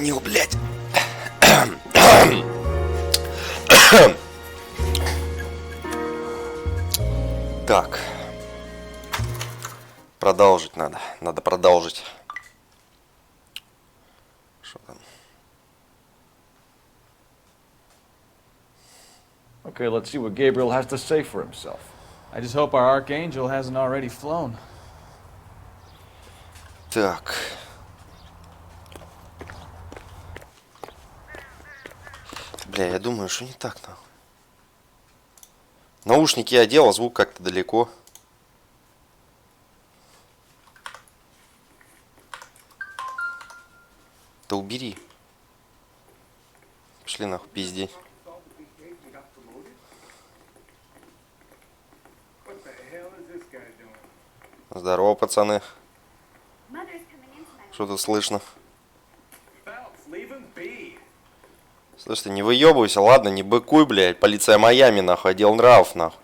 уронил, блядь. Так. Продолжить надо. Надо продолжить. Что там? Okay, let's see what Gabriel has to say for himself. I just hope our archangel hasn't already flown. Так. Бля, я думаю, что не так, нахуй. Наушники я одел, а звук как-то далеко. Да убери. Пошли нахуй пиздеть. Здорово, пацаны. Что тут слышно? Слышь, ты не выебывайся, ладно, не быкуй, блядь. Полиция Майами, нахуй, отдел нравов, нахуй.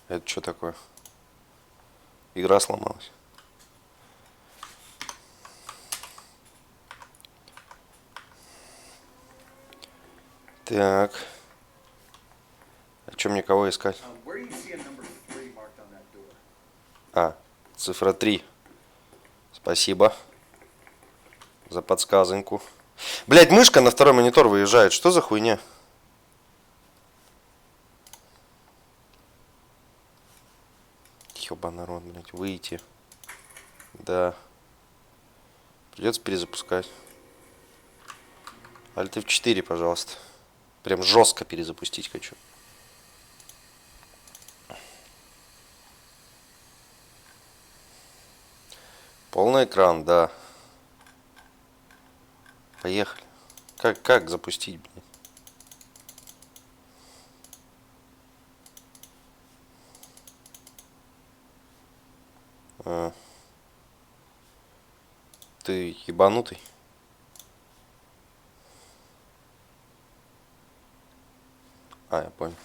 Это что такое? Игра сломалась. Так. А что мне кого искать? А, цифра 3. Спасибо за подсказоньку. Блять, мышка на второй монитор выезжает. Что за хуйня? Ёба народ, блять, выйти. Да. Придется перезапускать. Alt F4, пожалуйста. Прям жестко перезапустить хочу. Полный экран, да. Поехали. Как запустить, блин? А. Ты ебанутый? А, я понял.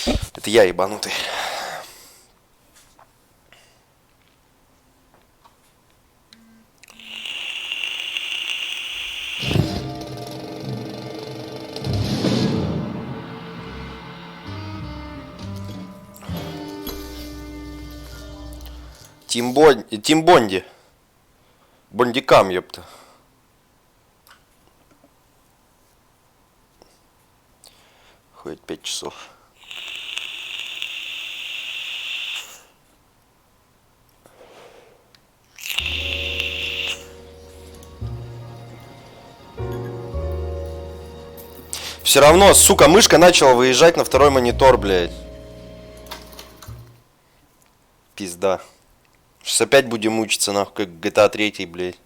Это я ебанутый. Тим Бонди. Бондикам, ёпта. Ходит 5 часов. Все равно, сука, мышка начала выезжать на второй монитор, блядь. Пизда. Сейчас опять будем мучиться, нахуй, как GTA 3, блядь.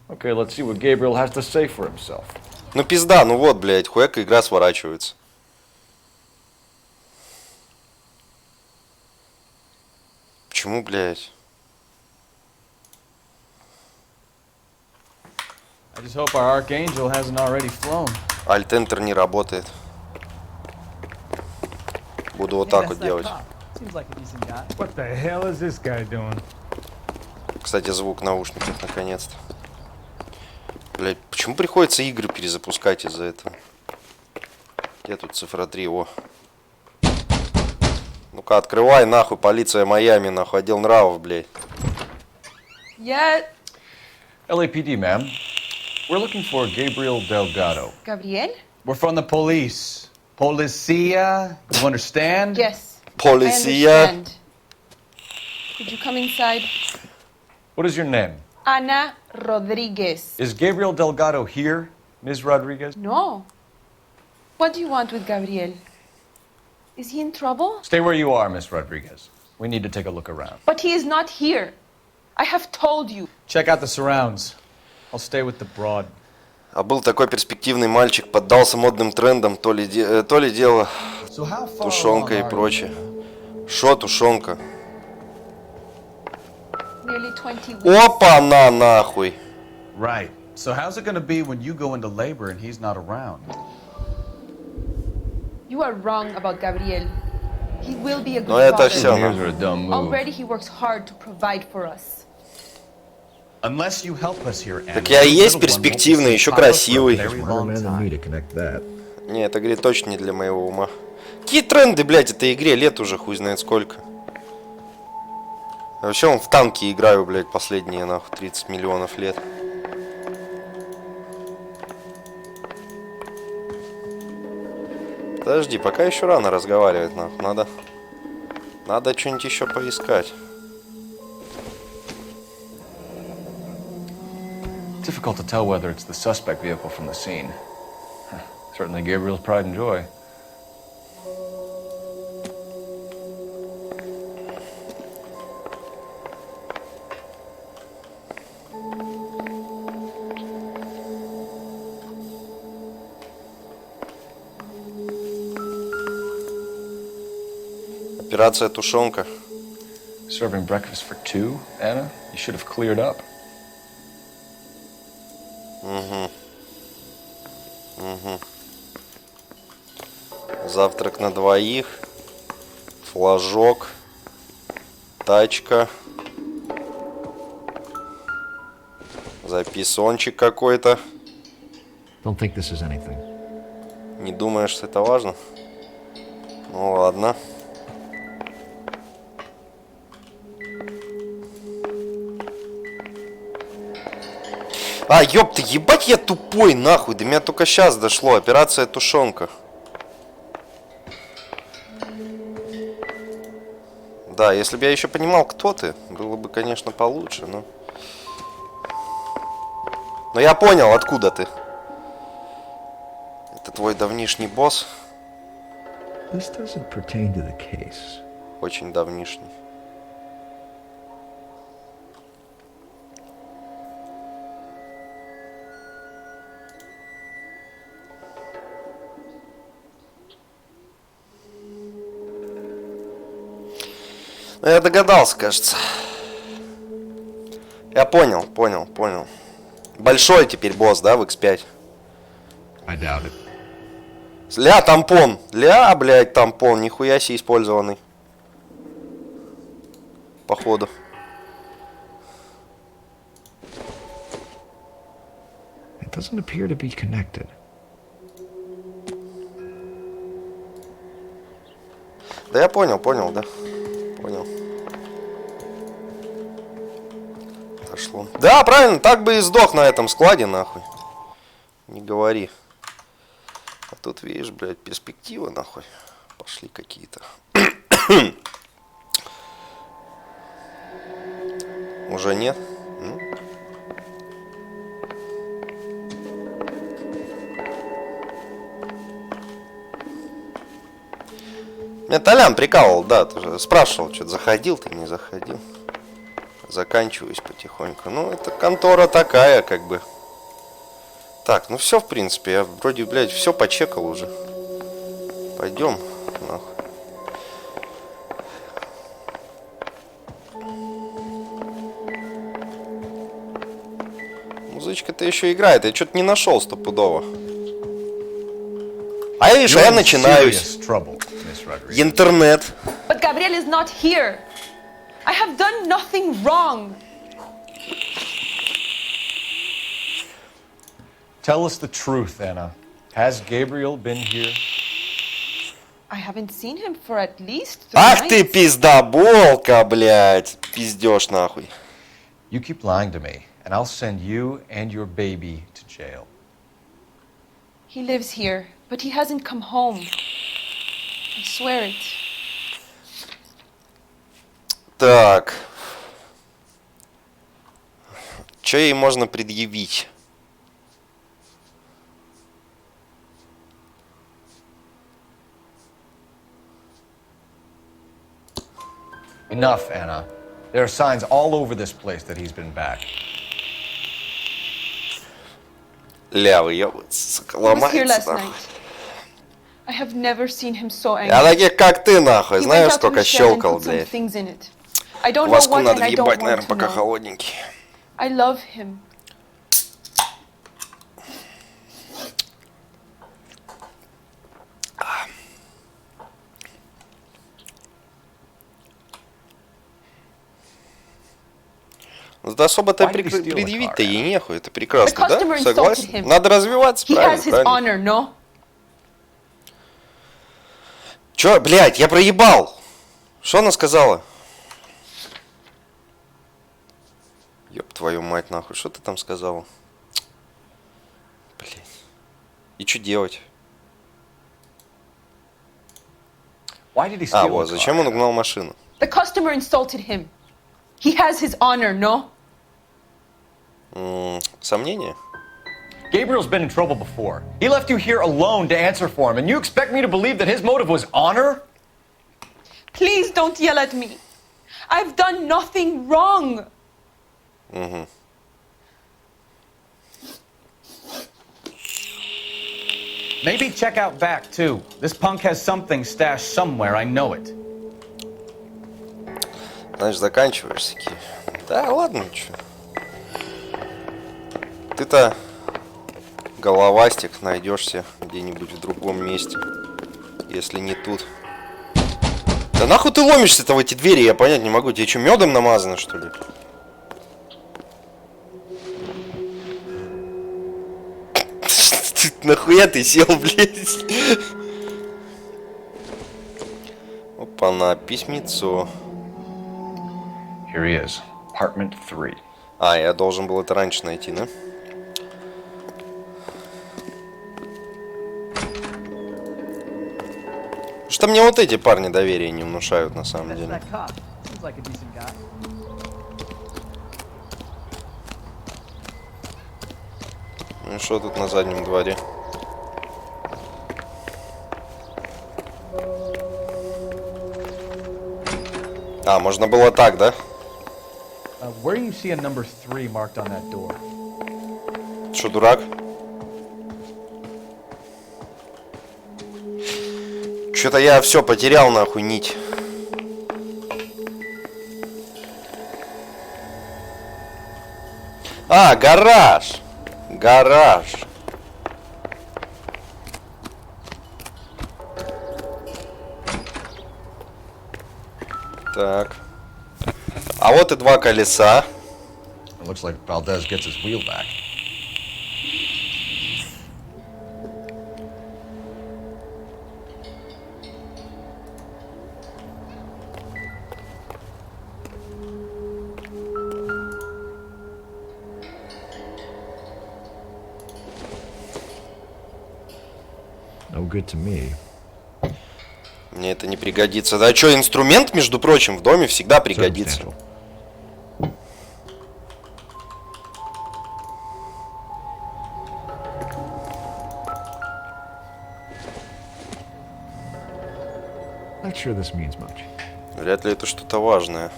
Okay, let's see what Gabriel has to say for himself. Ну пизда, ну вот, блядь, хуяка игра сворачивается. Почему, блядь? I just hope our archangel hasn't already flown. Alt-Enter не работает. Буду вот так вот делать. What the hell is this guy doing? Кстати, звук в наушниках, наконец-то. Блять, почему приходится игры перезапускать из-за этого? Где тут цифра 3? О. Ну-ка, открывай, нахуй, полиция Майами, нахуй, отдел нравов, блядь. Yeah. LAPD, ma'am. We're looking for Gabriel Delgado. Gabriel? We're from the police. Policia, you understand? Yes. Policia. I understand. Could you come inside? What is your name? Ana Rodriguez. Is Gabriel Delgado here, Ms. Rodriguez? No. What do you want with Gabriel? Is he in trouble? Stay where you are, Ms. Rodriguez. We need to take a look around. But he is not here. I have told you. Check out the surrounds. I'll stay with the broad. А был такой перспективный мальчик, поддался модным трендам, то ли дело тушенка и прочее. Шо тушенка? Nearly 20 weeks. Опа, на нахуй. Right. So how's it going to be when you go into labor and he's not around? You are wrong about Gabriel. He will be a Но good это father. все. Years are a dumb move. Already he works hard to provide for us. Unless you help us here, Так я и есть перспективный, еще красивый. Не, это, говорит, точно не для моего ума. Какие тренды, блядь, этой игре? Лет уже хуй знает сколько. Вообще, он в танки играю, блядь, последние, нахуй, 30 миллионов лет. Подожди, пока еще рано разговаривать, нахуй. Надо что-нибудь еще поискать. Difficult to tell whether it's the suspect vehicle from the scene. Certainly Gabriel's pride and joy. Операция «Тушенка». Serving breakfast for two, Anna? You should have cleared up. Завтрак на двоих. Флажок. Тачка. Записончик какой-то. Don't think this is anything. Не думаешь, что это важно? Ну ладно. А, ёпта, ебать я тупой, нахуй. До меня только сейчас дошло. Операция «Тушенка». Да, если бы я еще понимал, кто ты, было бы, конечно, получше, но... Но я понял, откуда ты. Это твой давнишний босс. This doesn't pertain to the case. Очень давнишний. Ну, я догадался, кажется. Я понял. Большой теперь босс, да, в X5? I doubt it. Ля, тампон. Ля, блядь, тампон. Нихуя себе использованный. Походу. It doesn't appear to be connected. Да я понял, да. Понял. Дошло. Да, правильно, так бы и сдох на этом складе, нахуй. Не говори. А тут, видишь, блядь, перспективы, нахуй. Пошли какие-то. Уже нет? Ну. Меня Толян прикалывал, да, тоже спрашивал, что-то заходил, ты не заходил. Заканчиваюсь потихоньку. Ну, это контора такая, как бы. Так, ну все, в принципе, я вроде, блядь, все почекал уже. Пойдем, нахуй. Музычка-то еще играет, я что-то не нашел стопудово. А я вижу, я начинаюсь. Интернет. But Gabriel is not here. I have done nothing wrong. Tell us the truth, Anna. Has Gabriel been here? I haven't seen him for at least 3 Ах ты nights. пиздоболка, блядь. Пиздешь нахуй. You keep lying to me, and I'll send you and your baby to jail. He lives here, but he hasn't come home. I swear it. Так. Что ей можно предъявить? Enough, Anna. There are signs all over this place that he's been back. Лявый, ёбать, He was here ломается last нахуй. night. I have never seen him so angry. Я таких, как ты, нахуй, He went знаешь, out to сколько the shed and щелкал, put some блядь. things in it. I don't know Васку what, надо and I don't въебать, want наверное, to пока know. холодненький. I love him. Вот особо-то Why did he steal a предъявить-то car? ей нехуй, это прекрасно, The да? customer insulted Согласен? him. Надо развиваться, He has правильно, his правильно. honor, no? Чё, блядь, я проебал! Что она сказала? Ёб твою мать, нахуй, что ты там сказала? Блядь. И что делать? Why did he А, steal вот, a зачем car? он угнал машину? The customer insulted him. He has his honor, no? Сомнения? Gabriel's been in trouble before. He left you here alone to answer for him, and you expect me to believe that his motive was honor? Please don't yell at me. I've done nothing wrong. Maybe check out back, too. This punk has something stashed somewhere, I know it. Знаешь, заканчиваешь такие. Да, ладно, чё. Ты-то головастик найдешься где-нибудь в другом месте. Если не тут. Да нахуй ты ломишься-то в эти двери, я понять не могу. Тебе что, медом намазано, что ли? Нахуя ты сел, блядь? Опа-на, письмецо. Here he is, apartment 3. А, я должен был это раньше найти, да? Что мне вот эти парни доверия не внушают на самом деле. Ну что тут на заднем дворе? А, можно было так, да? Where do you see a number 3 marked on that door? Что, дурак? Что-то я все потерял, нахуй, нить. А, гараж! Гараж. Так. А вот и два колеса. It looks like Valdez gets his wheel back. No good to me. Мне это не пригодится. Да что, инструмент, между прочим, в доме всегда пригодится. Circumstantial. Not sure this means much. Вряд ли это что-то важное.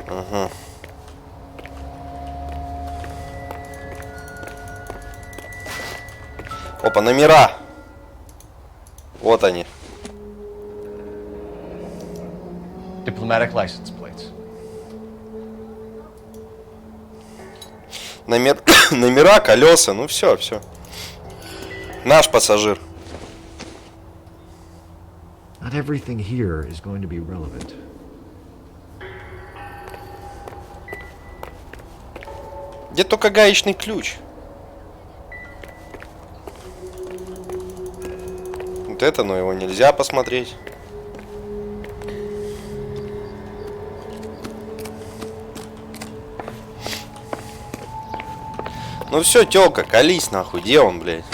Ага. Опа, номера. Вот они. Diplomatic license plates. Номера, колеса, ну все, все. Наш пассажир. Not everything here is going to be relevant. Где только гаечный ключ? Вот это, но его нельзя посмотреть. Ну все, тёлка, колись нахуй, где он, блядь?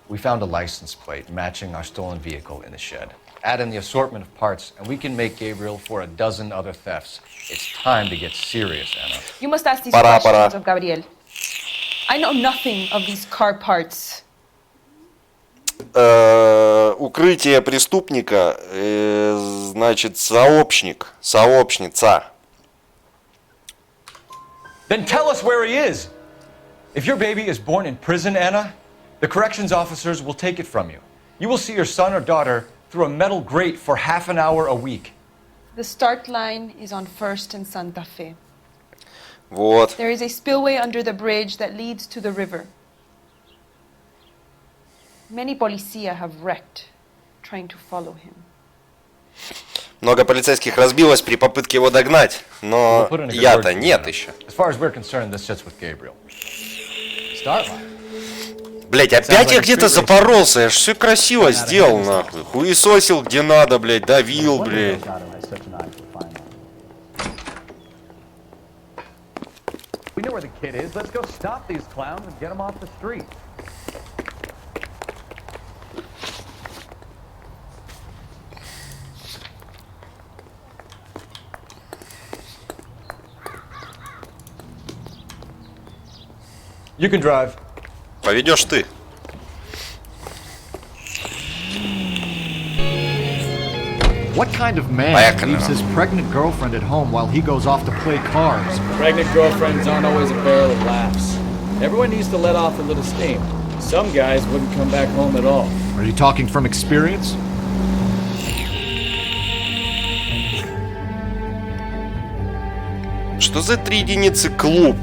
We found a license plate matching our stolen vehicle in the shed. Add in the assortment of parts, and we can make Gabriel for a dozen other thefts. It's time to get serious, Anna. You must ask these Пора, questions пора. of Gabriel. I know nothing of these car parts. Укрытие преступника, значит, сообщник, сообщница. Then tell us where he is! If your baby is born in prison, Anna, the corrections officers will take it from you. You will see your son or daughter through a metal grate for half an hour a week. The start line is on 1st and Santa Fe. Вот. There is a spillway under the bridge that leads to the river. Many policia have wrecked trying to follow him. Много полицейских разбилось при попытке его догнать, но We'll put in a good я-то word for нет him. еще. As far as we're concerned, this sits with Gabriel. Start line. Блять, опять я где-то запоролся, я ж все красиво сделал, нахуй. Хуесосил где надо, блять, давил, блять. We know where the kid is. Let's go stop these clowns and get him off the street. You can drive. Поведешь ты. What kind of man Поехали. leaves his pregnant girlfriend at home while he goes off to play cards? Pregnant girlfriends aren't always a barrel of laughs. Everyone needs to let off a little steam. Some guys wouldn't come back home at all. Are you talking from experience? Что за 3 единицы клуб?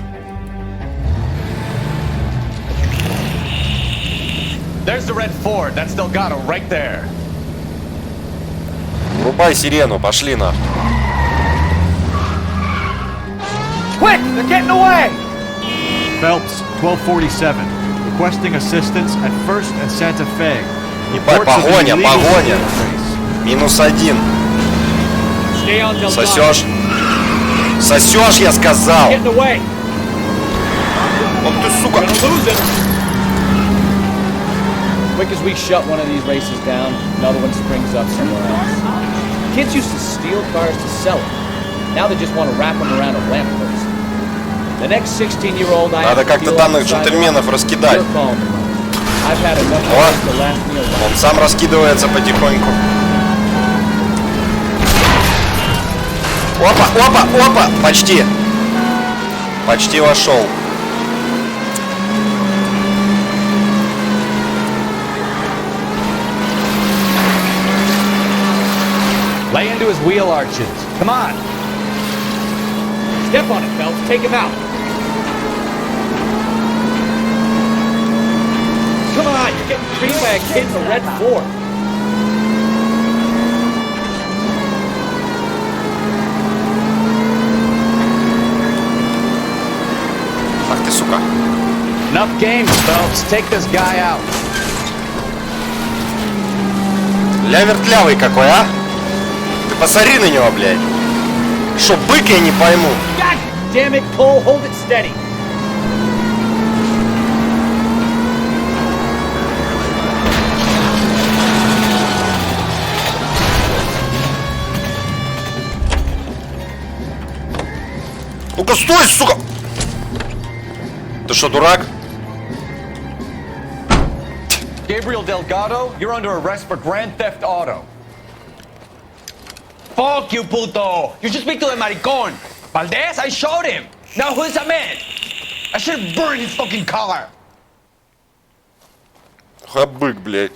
There's the red Ford. That's Delgado right there. Врубай сирену, пошли нахуй. Quick! They're getting away! Phelps, 1247. Requesting assistance at 1st and Santa Fe. Ебать, Reports of an погоня, illegal погоня. race. -1. Stay on Delgado. Сосешь? Сосешь, я сказал. Getting away. Вот ты, сука. Gonna lose it. Quick as we shut one of these races down, another one springs up somewhere else. Kids used to steal cars to sell them. Now they just want to wrap them around a lamppost. The next 16-year-old I Надо have to как-то deal данных on the sidewalk, джентльменов раскидать. you're calling them up. I've had enough of this to last me a while. Он сам раскидывается потихоньку. Опа, опа, опа! Почти. Почти вошел. Lay into his wheel arches. Come on. Step on it, Phelps. Take him out. Come on, you're getting creamed by a kid in a red Ford. Ах ты, сука. Enough games, Phelps. Take this guy out. Ля вертлявый какой, а? Ты посмотри на него, блядь. Шо, бык, я не пойму. God damn it, Cole. Hold it steady. Ну-ка, стой, сука! Ты что, дурак? Gabriel Delgado, you're under arrest for grand theft auto. Fuck you, puto! You should speak to the maricón! Valdez, I showed him! Now who's the man? I should have burned his fucking car! Хабык, блядь.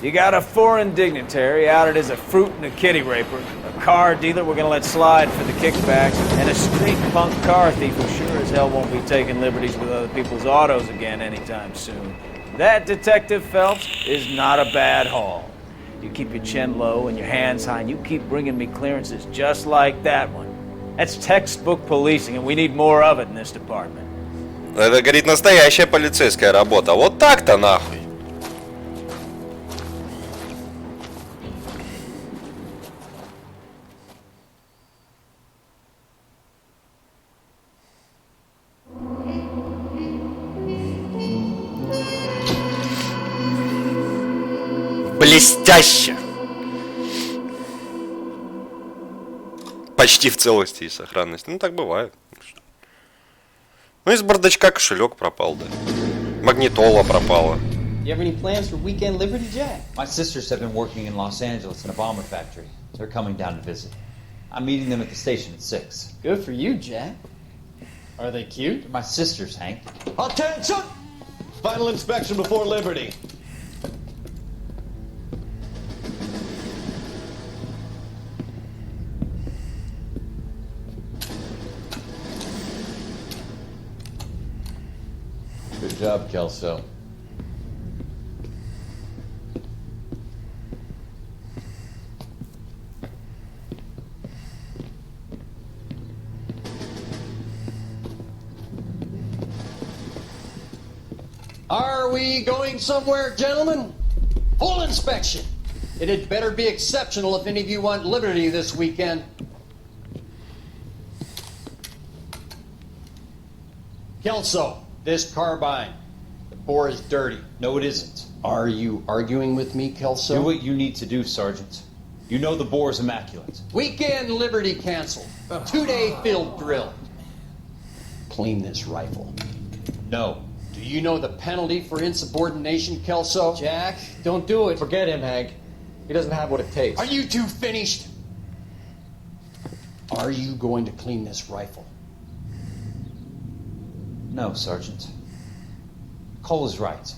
You got a foreign dignitary outed as a fruit and a kitty raper, a car dealer we're gonna let slide for the kickbacks, and a street punk car thief who sure as hell won't be taking liberties with other people's autos again anytime soon. That, Detective Phelps, is not a bad haul. You keep your chin low and your hands high, and you keep bringing me clearances just like that one. That's textbook policing, and we need more of it in this department. Это, говорит, настоящая полицейская работа. Вот так-то нахуй. Блестяще. Почти в целости и сохранности. Ну, так бывает. Ну, из бардачка кошелек пропал, да. Магнитола пропала. You have any plans for weekend Liberty, Jack? My sisters have been working in Los Angeles in a bomber factory. They're coming down to visit. I'm meeting them at the station at 6. Good for you, Jack. Are they cute? They're my sisters, Hank. Attention! Final inspection before Liberty. job, Kelso. Are we going somewhere, gentlemen? Full inspection. It had better be exceptional if any of you want liberty this weekend. Kelso, this carbine. The bore is dirty. No, it isn't. Are you arguing with me, Kelso? Do what you need to do, Sergeant. You know the bore is immaculate. Weekend liberty canceled. 2-day field drill. Clean this rifle. No. Do you know the penalty for insubordination, Kelso? Jack, don't do it. Forget him, Hank. He doesn't have what it takes. Are you two finished? Are you going to clean this rifle? No, Sergeant. Cole is right.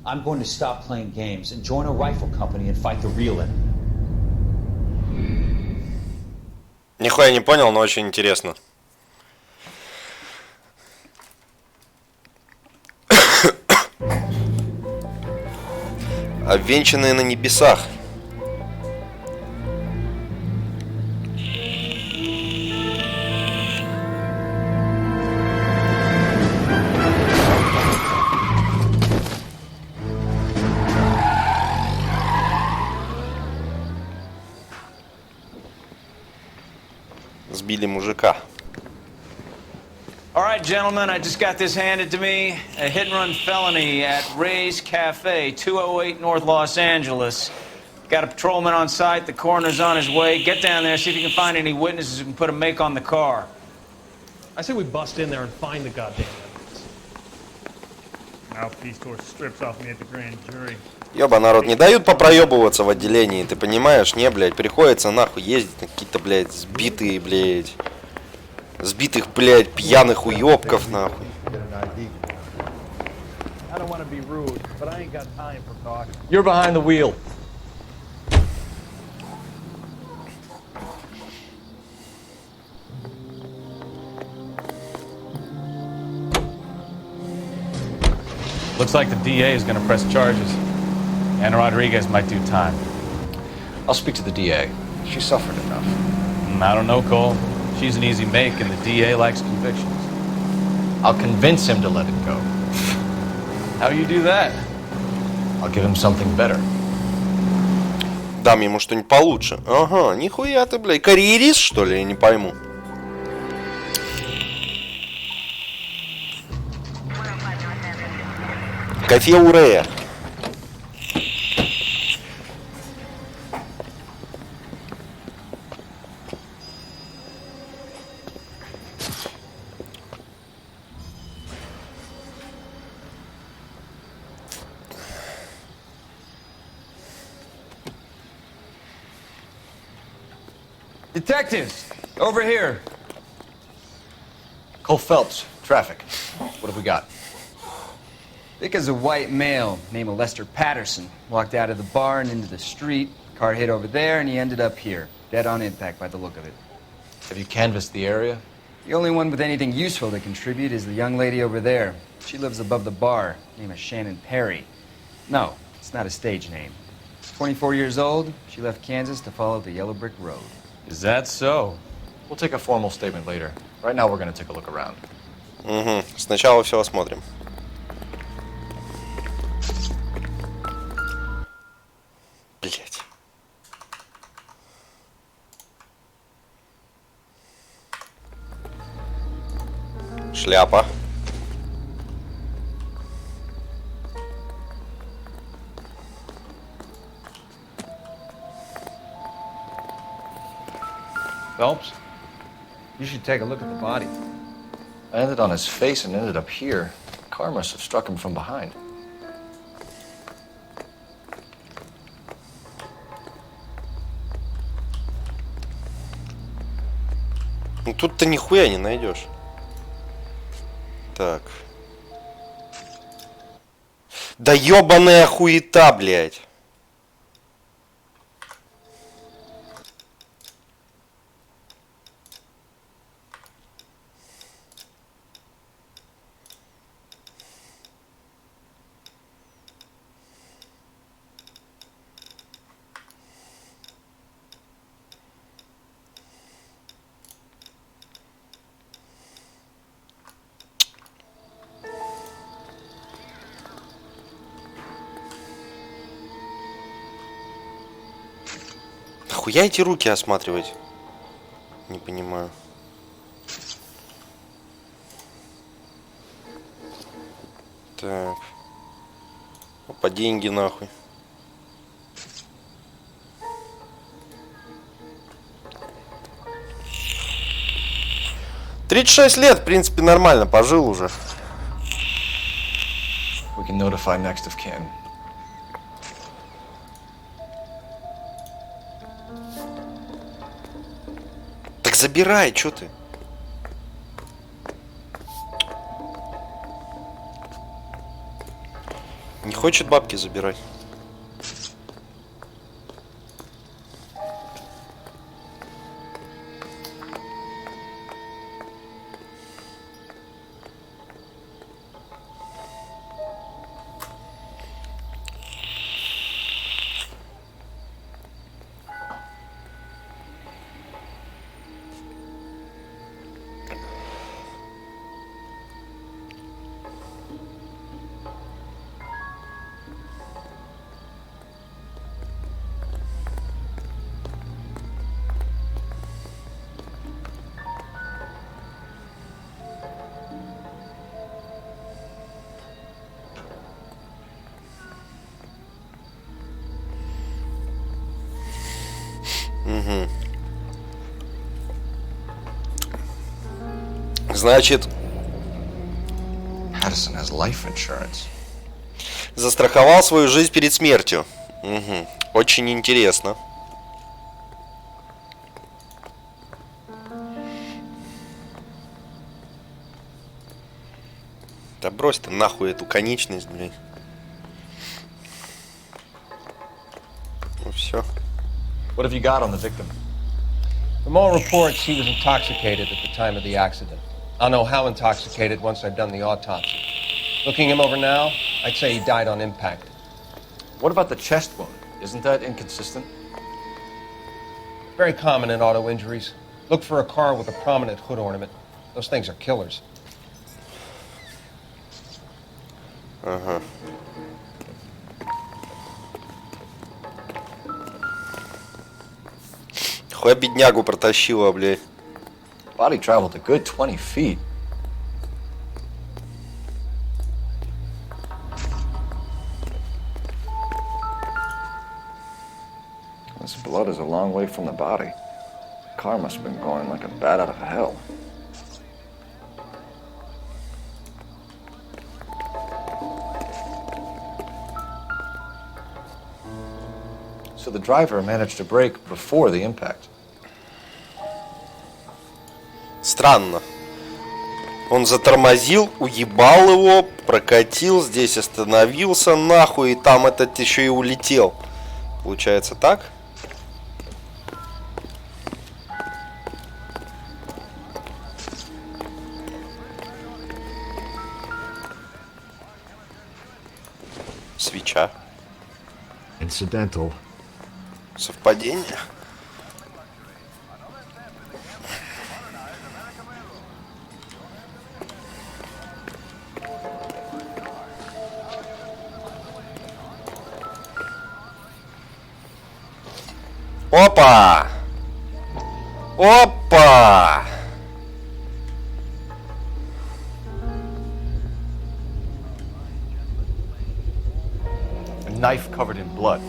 I'm going to stop playing games and join a rifle company and fight the real enemy. Нихуя не понял, но очень интересно. Обвенчанные на небесах. Сбили мужика. All right, gentlemen, I just got this handed to me. A hit-and-run felony at Ray's Cafe, 208 North Los Angeles. Got a patrolman on site. The coroner's on his way. Get down there, see if you can find any witnesses who can put a make on the car. I say we bust in there and find the goddamn evidence. Mouthpiece tore strips off me at the grand jury. Ёба, народ, не дают попроебываться в отделении, ты понимаешь? Не, блядь, приходится нахуй ездить на какие-то, блядь, сбитые, блядь, сбитых, блядь, пьяных уёбков, нахуй. You're behind the wheel. Looks like the DA is going to press charges. Anna Rodriguez might do time. I'll speak to the DA. She suffered enough. I don't know, Cole. She's an easy make, and the DA likes convictions. I'll convince him to let it go. How you do that? I'll give him something better. Дам ему что-нибудь получше. Ага, нихуя ты, блядь, карьерист, что ли? Я не пойму. Кофе Урея. Detectives, over here. Cole Phelps, traffic. What have we got? Vic is a white male named Lester Patterson. Walked out of the bar and into the street. Car hit over there, and he ended up here. Dead on impact by the look of it. Have you canvassed the area? The only one with anything useful to contribute is the young lady over there. She lives above the bar. Name is Shannon Perry. No, it's not a stage name. 24 years old. She left Kansas to follow the Yellow Brick Road. Is that so? We'll take a formal statement later. Right now we're going to take a look around. Угу. Сначала все осмотрим. Блять. Шляпа. Phelps, you should take a look at the body. I ended on his face and ended up here. The car must have struck him from behind. Ну тут ты нихуя не найдешь. Так. Да ёбаная хуета, блядь. Нахуя эти руки осматривать? Не понимаю. Так. Опа, деньги нахуй. «36 лет, в принципе, нормально, пожил уже. We can notify next of kin. Так забирай, чё ты? Не хочет бабки забирать. Угу. Значит, Madison has life insurance. Застраховал свою жизнь перед смертью. Угу. Очень интересно. Да брось ты нахуй эту конечность, блядь. Ну все. What have you got on the victim? From all reports, he was intoxicated at the time of the accident. I'll know how intoxicated once I've done the autopsy. Looking him over now, I'd say he died on impact. What about the chest wound? Isn't that inconsistent? Very common in auto injuries. Look for a car with a prominent hood ornament. Those things are killers. Ага. Хуя беднягу протащила, блядь. Body traveled a good 20 feet. This blood is a long way from the body. The car must have been going like a bat out of hell. So the driver managed to brake before the impact. Странно. Он затормозил, уебал его, прокатил, здесь остановился нахуй, и там этот еще и улетел. Получается так? Свеча. Incidental. Совпадение. Опа! Опа! A knife covered in blood.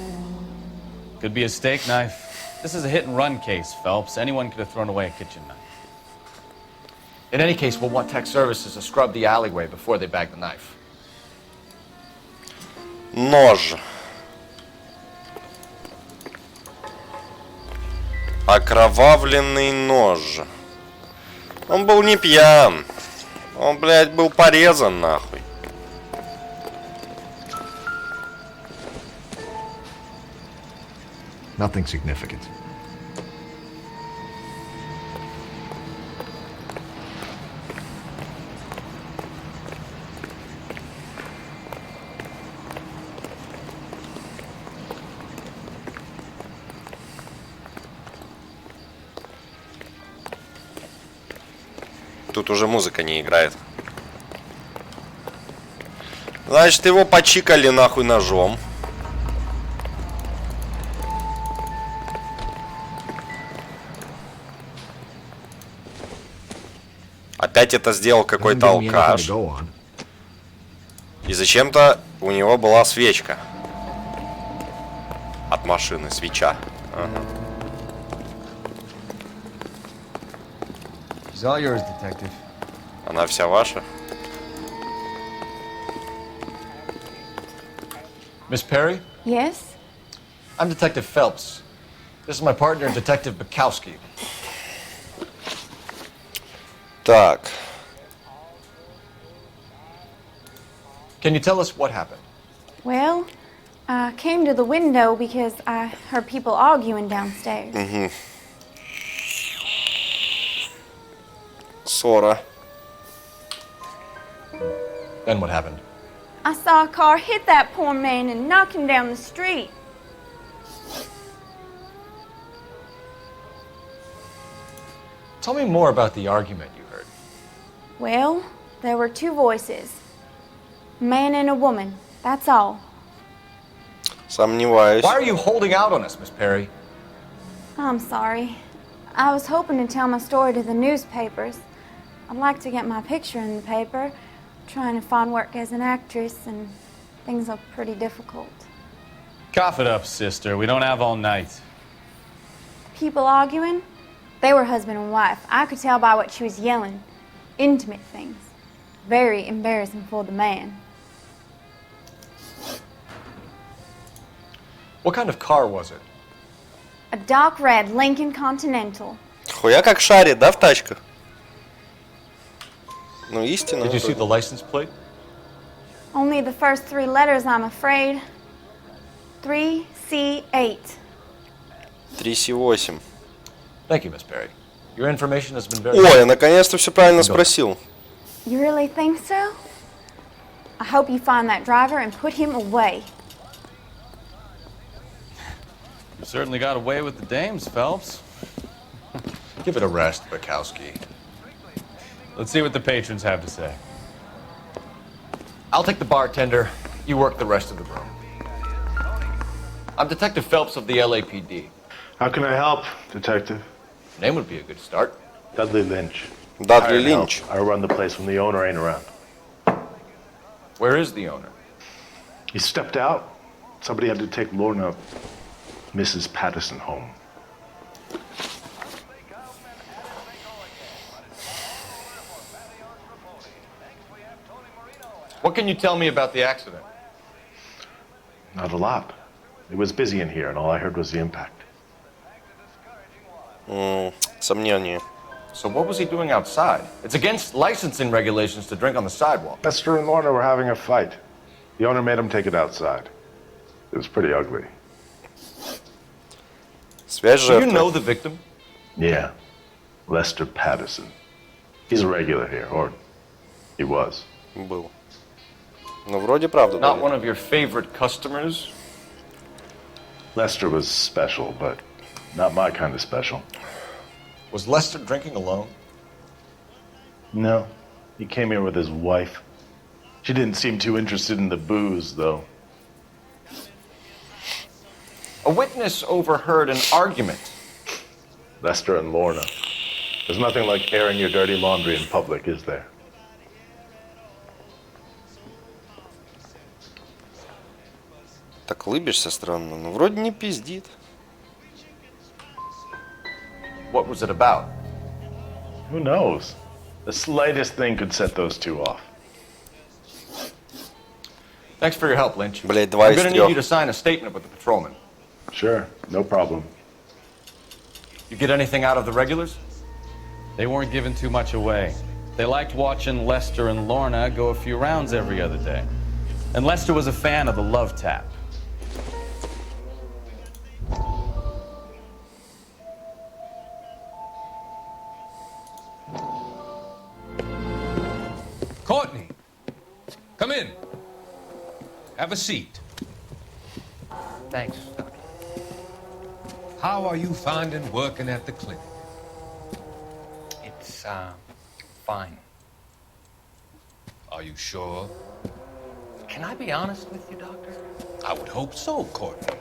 Could be a steak knife. This is a hit-and-run case, Phelps. Anyone could have thrown away a kitchen knife. In any case, we'll want tech services to scrub the alleyway before they bag the knife. Нож. Окровавленный нож. Он был не пьян. Он, блядь, был порезан нахуй. Nothing significant. Тут уже музыка не играет. Значит, его почикали нахуй ножом. опять это сделал какой-то алкаш. И зачем-то у него была свечка. От машины, свеча. Ага. She's all yours, detective. Она вся ваша? Miss Perry? Yes? I'm Detective Phelps. This is my partner, Detective Bukowski. Так. Can you tell us what happened? Well, I came to the window because I heard people arguing downstairs. Угу. Ссора. Then what happened? I saw a car hit that poor man and knock him down the street. Tell me more about the argument you heard. Well, there were two voices. A man and a woman. That's all. Сомневаюсь. Why are you holding out on us, Miss Perry? I'm sorry. I was hoping to tell my story to the newspapers. I'd like to get my picture in the paper. Trying to find work as an actress, and things are pretty difficult. Cough it up, sister. We don't have all night. People arguing? They were husband and wife. I could tell by what she was yelling. Intimate things. Very embarrassing for the man. What kind of car was it? A dark red Lincoln Continental. Хуя как шарит, да, в тачках? Ну, истинно. Did you see the license plate? Only the first three letters, I'm afraid. 3C8. 3C8. Thank you, Miss Perry. Your information has been very... Ой, я наконец-то все правильно спросил. You really think so? I hope you find that driver and put him away. You certainly got away with the dames, Phelps. Give it a rest, Bukowski. Let's see what the patrons have to say. I'll take the bartender. You work the rest of the room. I'm Detective Phelps of the LAPD. How can I help, Detective? Name would be a good start. Dudley Lynch. Dudley Lynch. I run the place when the owner ain't around. Where is the owner? He stepped out. Somebody had to take Lorna, Mrs. Patterson, home. What can you tell me about the accident? Not a lot. It was busy in here, and all I heard was the impact. Сомнение. So what was he doing outside? It's against licensing regulations to drink on the sidewalk. Lester and Lorna were having a fight. The owner made him take it outside. It was pretty ugly. Связь Do you жертвы. know the victim? Yeah. Lester Patterson. He's a regular here, or he was. Был. Ну, вроде правда. Not one of your favorite customers? Lester was special, but not my kind of special. Was Lester drinking alone? No. He came here with his wife. She didn't seem too interested in the booze, though. A witness overheard an argument. Lester and Lorna. There's nothing like airing your dirty laundry in public, is there? Так улыбишься странно, но вроде не пиздит. What was it about? Who knows? The slightest thing could set those two off. Thanks for your help, Lynch. Блять, два I'm из gonna need трех. you to sign a statement with the patrolman. Sure, no problem. You get anything out of the regulars? They weren't giving too much away. They liked watching Lester and Lorna go a few rounds every other day. And Lester was a fan of the love tap. Courtney, come in. Have a seat. Thanks. How are you finding working at the clinic? It's, fine. Are you sure? Can I be honest with you, Doctor? I would hope so, Courtney.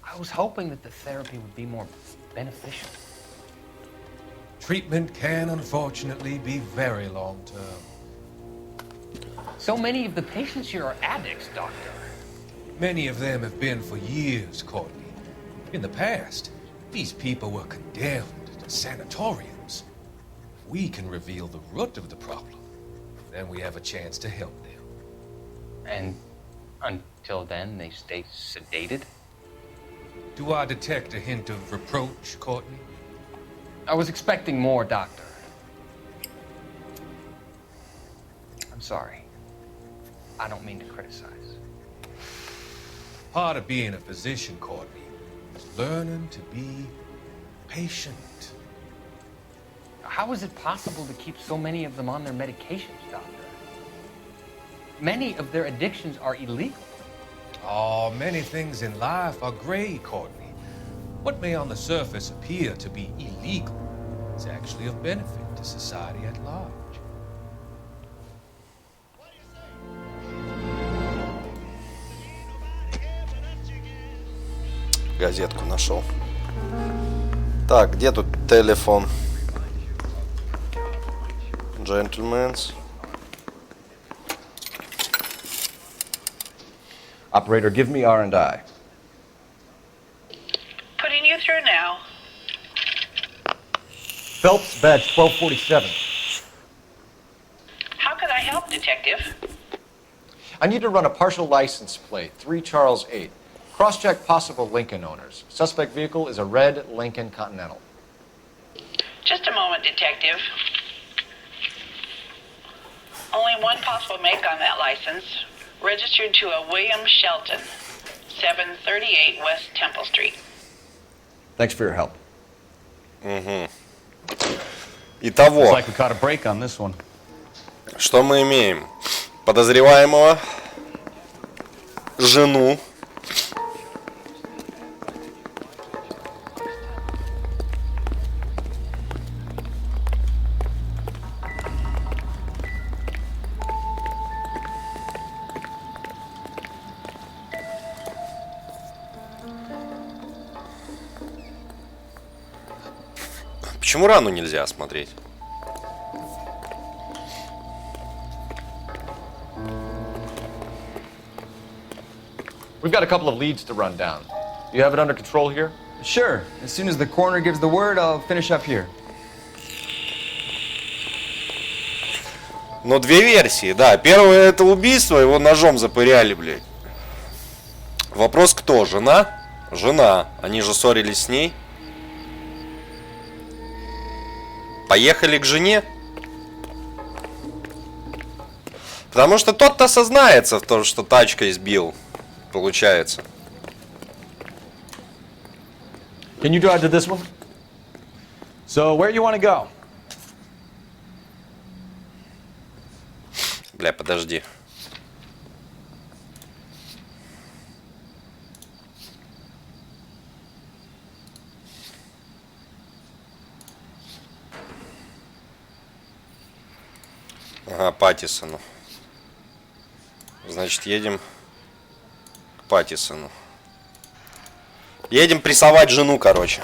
I was hoping that the therapy would be more beneficial. treatment can unfortunately be very long-term. So many of the patients here are addicts, Doctor. Many of them have been for years, Courtney. In the past, these people were condemned to sanatoriums. If we can reveal the root of the problem, then we have a chance to help them. And until then, they stay sedated? Do I detect a hint of reproach, Courtney? I was expecting more, Doctor. I'm sorry. I don't mean to criticize. Part of being a physician, Courtney, is learning to be patient. How is it possible to keep so many of them on their medications, Doctor? Many of their addictions are illegal. Oh, many things in life are gray, Courtney. What may on the surface appear to be illegal is actually of benefit to society at large. Газетку нашел. Так, где тут телефон? Gentlemen's. Operator, give me R&I. Putting you through now. Phelps, badge 1247. How can I help, Detective? I need to run a partial license plate, 3 Charles 8. Cross-check possible Lincoln owners. Suspect vehicle is a red Lincoln Continental. Just a moment, Detective. Only one possible make on that license. Registered to a William Shelton, 738 West Temple Street. Thanks for your help. Итого, Looks like we caught a break on this one. что мы имеем? Подозреваемого, жену. Почему рану нельзя осмотреть? We've got a couple of leads to run down. You have it under control here? Sure. As soon as the coroner gives the word, I'll finish up here. Но две версии, да. Первое это убийство, его ножом запыряли, блядь. Вопрос кто? Жена? Жена. Они же ссорились с ней. Поехали к жене. Потому что тот-то сознается в том, что тачкой сбил. Получается. Can you drive to this one? So, where you want to go? Бля, подожди. Ага, Паттисону. Значит, едем к Паттисону. Едем прессовать жену, короче.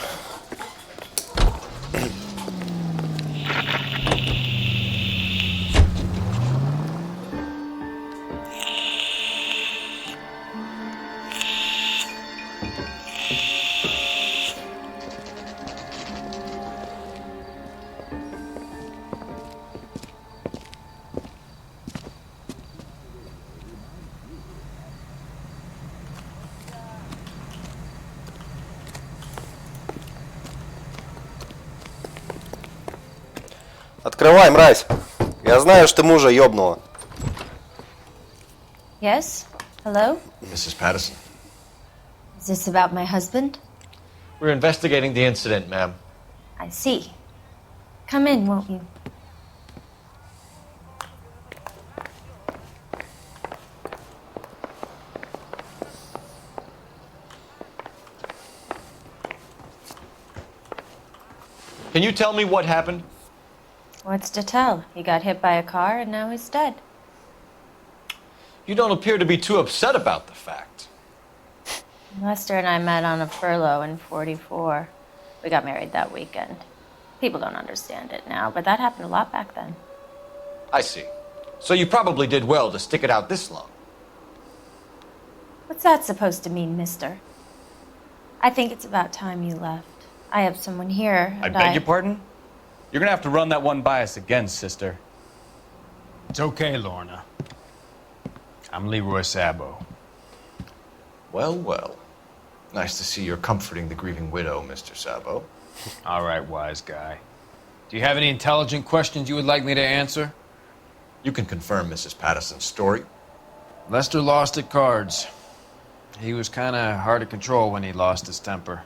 Открывай, мразь. Я знаю, что ты мужа ёбнула. Yes? Hello? Mrs. Patterson. Is this about my husband? We're investigating the incident, ma'am. I see. Come in, won't you? Can you tell me what happened? What's to tell? He got hit by a car and now he's dead. You don't appear to be too upset about the fact. Lester and I met on a furlough in '44. We got married that weekend. People don't understand it now, but that happened a lot back then. I see. So you probably did well to stick it out this long. What's that supposed to mean, mister? I think it's about time you left. I have someone here, I and beg your pardon? You're gonna have to run that one by us again, sister. It's okay, Lorna. I'm Leroy Sabo. Well, well. Nice to see you're comforting the grieving widow, Mr. Sabo. All right, wise guy. Do you have any intelligent questions you would like me to answer? You can confirm Mrs. Patterson's story. Lester lost at cards. He was kind of hard to control when he lost his temper.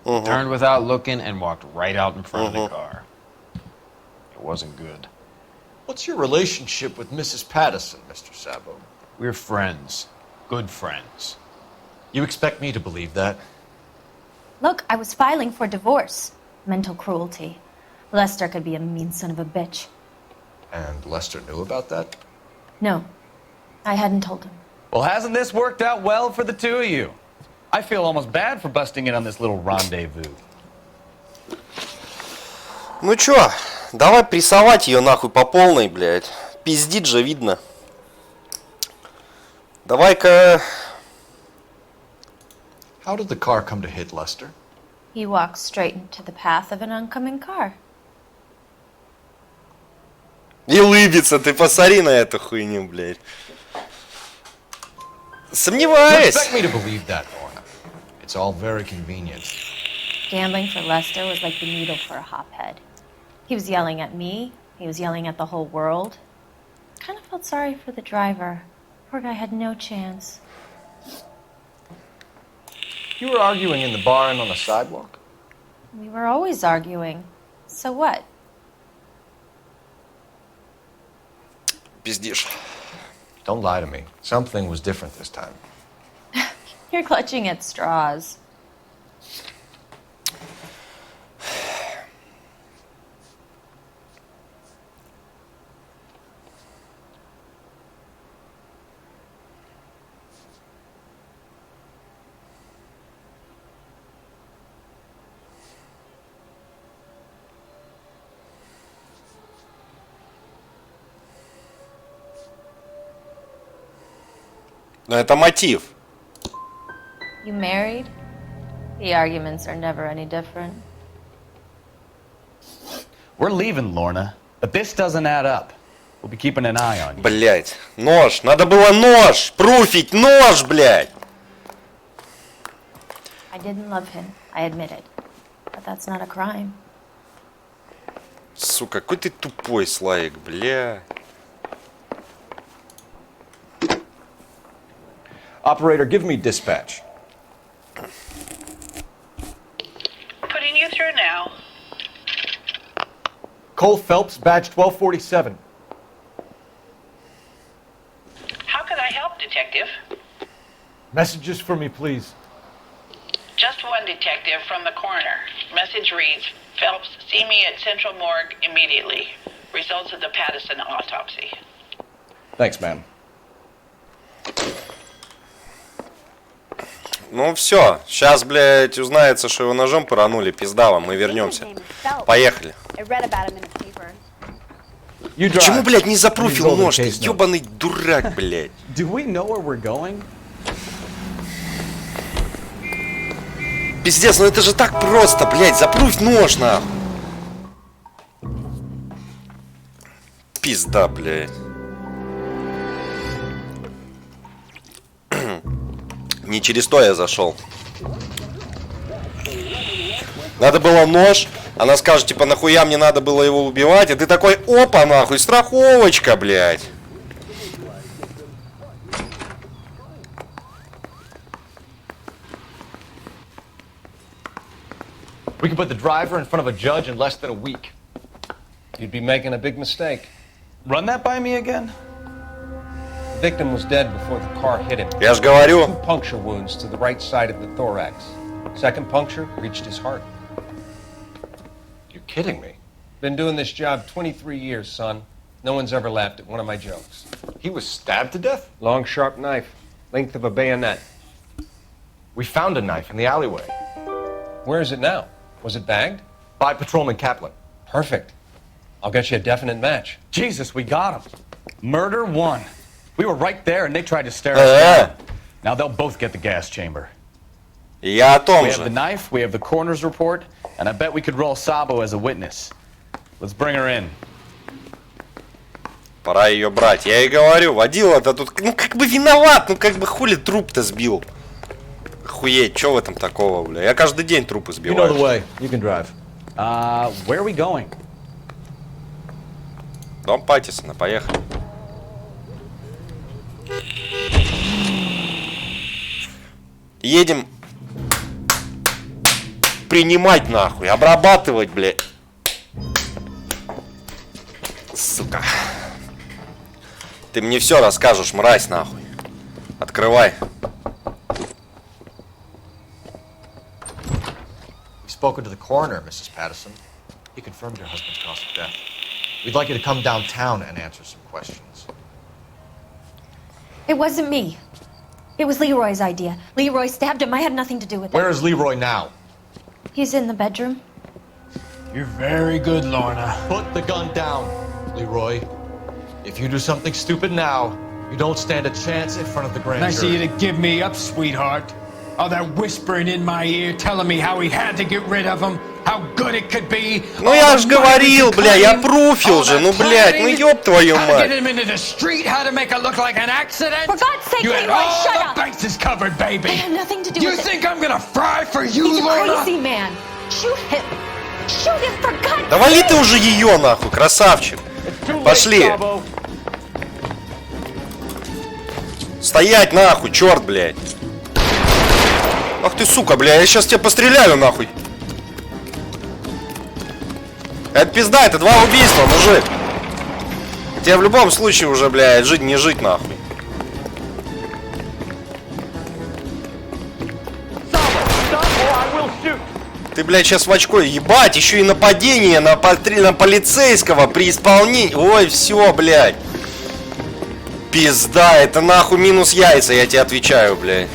Turned without looking and walked right out in front of the car. It wasn't good. What's your relationship with Mrs. Patterson, Mr. Sabo? We're friends. Good friends. You expect me to believe that? Look, I was filing for divorce. Mental cruelty. Lester could be a mean son of a bitch. And Lester knew about that? No, I hadn't told him. Well, hasn't this worked out well for the two of you? I feel almost bad for busting in on this little rendezvous. Ну чё, давай прессовать ее нахуй по полной, блядь. Пиздит же, видно. Давай-ка... How did the car come to hit Lester? He walked straight into the path of an oncoming car. И улыбится, ты посмотри на эту хуйню, блядь. Сомневаюсь. You expect me to believe that, Lorna. It's all very convenient. Gambling for Lester was like the needle for a hophead. He was yelling at me. He was yelling at the whole world. I kind of felt sorry for the driver. Poor guy had no chance. You were arguing in the bar and on the sidewalk? We were always arguing. So what? Пиздишь. Don't lie to me. Something was different this time. You're clutching at straws. Но это мотив. You married? The arguments are never any different. We're leaving, Lorna, but this doesn't add up. We'll be keeping an eye on you. Блять, нож. Надо было нож. Пруфить нож, блять. I didn't love him, I admit it. But that's not a crime. Сука, какой ты тупой, Славик, бля. Operator, give me dispatch. Putting you through now. Cole Phelps, badge 1247. How could I help, Detective? Messages for me, please. Just one detective from the coroner. Message reads, Phelps, see me at Central Morgue immediately. Results of the Patterson autopsy. Thanks, ma'am. Ну все, сейчас, блядь, узнается, что его ножом поранули, пизда вам, мы вернемся. Поехали. Почему, блядь, не запруфил нож? Ты ебаный дурак, блядь. Пиздец, ну это же так просто, блядь, запруфь нож, нахуй. Пизда, блядь. Не через то я зашел. Надо было нож. Она скажет, типа, нахуя мне надо было его убивать? И ты такой, опа, нахуй, страховочка, блядь. We can put the driver in front of a judge in less than a week. You'd be making a big mistake. Run that by me again? The victim was dead before the car hit him. Я ж говорю. 2 puncture wounds to the right side of the thorax. Second puncture reached his heart. You're kidding me. Been doing this job 23 years, son. No one's ever laughed at one of my jokes. He was stabbed to death? Long, sharp knife. Length of a bayonet. We found a knife in the alleyway. Where is it now? Was it bagged? By Patrolman Kaplan. Perfect. I'll get you a definite match. Jesus, we got him. Murder one. We were right there and they tried to stare us down. Now they'll both get the gas chamber. Я о том We have же. the knife, we have the coroner's report, and I bet we could roll Sabo as a witness. Let's bring her in. Пора ее брать. Я и говорю, водила-то тут, ну как бы виноват, ну как бы хули труп-то сбил. Охуеть, что в этом такого, бля? Я каждый день трупы You know the сбиваю. way. You can drive. Where are we going? Дом Паттисона, поехали. Едем принимать нахуй, обрабатывать, блядь. Сука. Ты мне все расскажешь, мразь, нахуй. Открывай. We've spoken to the coroner, Mrs. Patterson. He confirmed your husband's cause of death. We'd like you to come downtown and answer some questions. It wasn't me. It was Leroy's idea. Leroy stabbed him. I had nothing to do with it. Where is Leroy now? He's in the bedroom. You're very good, Lorna. Put the gun down, Leroy. If you do something stupid now, you don't stand a chance in front of the grand Nice of you jury. to give me up, sweetheart. All that whispering in my ear, telling me how he had to get rid of him, how good it could be. Ну я ж говорил, бля, я пруфил же, ну блядь, ну ёб твою How to get мать. him into the street, how to make it look like an accident. For God's sake, You had Leroy, all shut the up. bases covered, baby. I had nothing to do You with it. think I'm gonna fry for you, He's a Lorna? crazy man. Shoot him. Shoot him for God's Да вали sake. ты уже ее нахуй, красавчик. Пошли. Стоять нахуй, черт, блядь. Ах ты, сука, бля, я сейчас тебя постреляю нахуй. Это пизда, это 2 убийства, мужик. Тебе в любом случае уже, блядь, жить не жить нахуй. Ты, блядь, сейчас в очко, ебать, еще и нападение на полицейского при исполнении. Ой, все, блядь. Пизда, это нахуй минус яйца, я тебе отвечаю, блядь.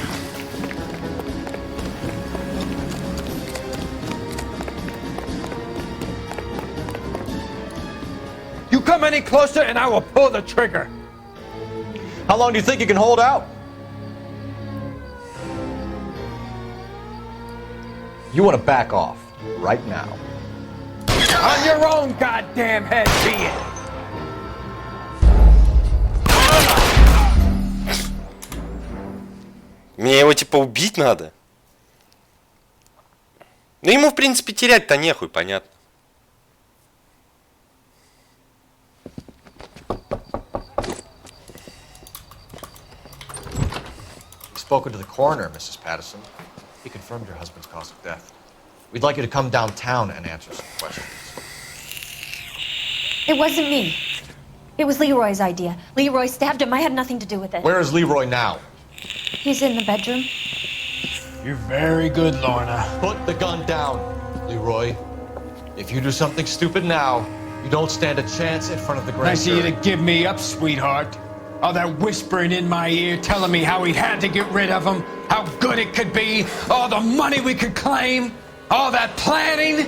You come any closer and I will pull the trigger. How long do you think you can hold out? You want to back off right now. On your own goddamn head, be it. Мне его типа убить надо. Ну ему в принципе терять-то нехуй, понятно. We've spoken to the coroner, Mrs. Patterson. He confirmed your husband's cause of death. We'd like you to come downtown and answer some questions. It wasn't me. It was Leroy's idea. Leroy stabbed him. I had nothing to do with it. Where is Leroy now? He's in the bedroom. You're very good, Lorna. Put the gun down, Leroy. If you do something stupid now, you don't stand a chance in front of the grand Nice of you jury. to give me up, sweetheart. All that whispering in my ear, telling me how he had to get rid of him, how good it could be, all the money we could claim, all that planning,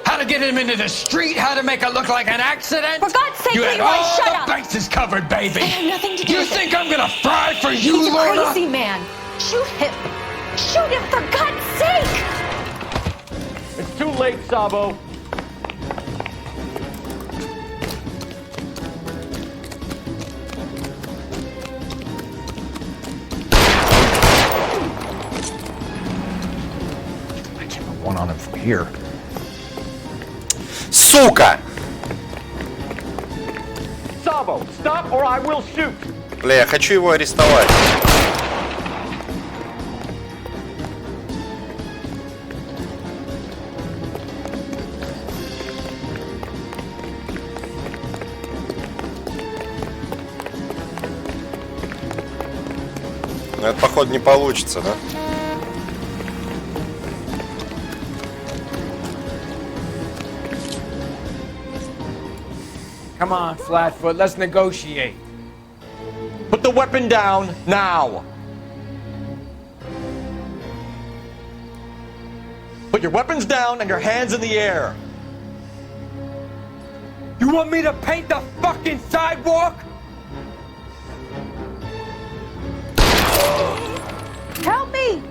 how to get him into the street, how to make it look like an accident. For God's sake, You had Leroy, all shut the up. bases covered, baby. I had nothing to do You with think it. I'm gonna fry for you, He's a Lorna? crazy man. Shoot him. Shoot him for God's sake. It's too late, Sabo. I can't put one on him from here. Сука! Sabo, stop or I will shoot. Бля, я хочу его арестовать. Но это, походу, не получится, да? Come on, Flatfoot, let's negotiate. Put the weapon down now. Put your weapons down and your hands in the air. You want me to paint the fucking sidewalk? Help me!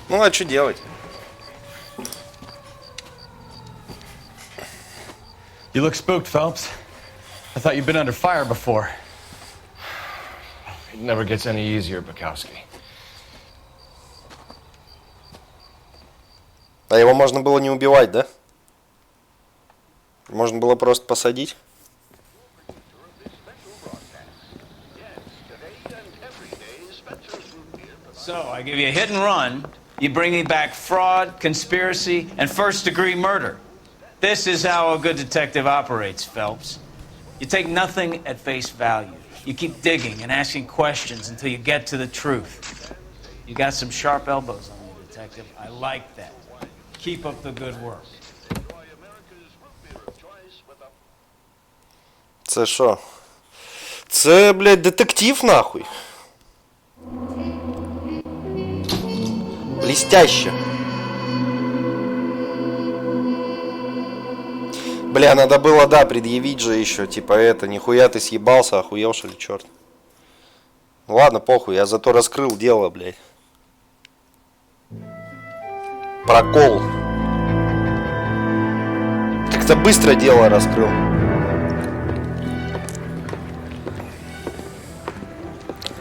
Ну, а что делать? You look spooked, Phelps. I thought you'd been under fire before. It never gets any easier, Bukowski. А его можно было не убивать, да? Можно было просто посадить. So, I give you a hit and run, you bring me back fraud, conspiracy, and first-degree murder. This is how a good detective operates, Phelps. You take nothing at face value. You keep digging and asking questions until you get to the truth. You got some sharp elbows on you, detective. I like that. Keep up the good work. Це що? Це, блядь, детектив, нахуй. Блестяще. Бля, надо было, да, предъявить же еще, типа, это, нихуя ты съебался, охуел, что ли, черт. Ладно, похуй, я зато раскрыл дело, блядь. Прокол. Как-то быстро дело раскрыл.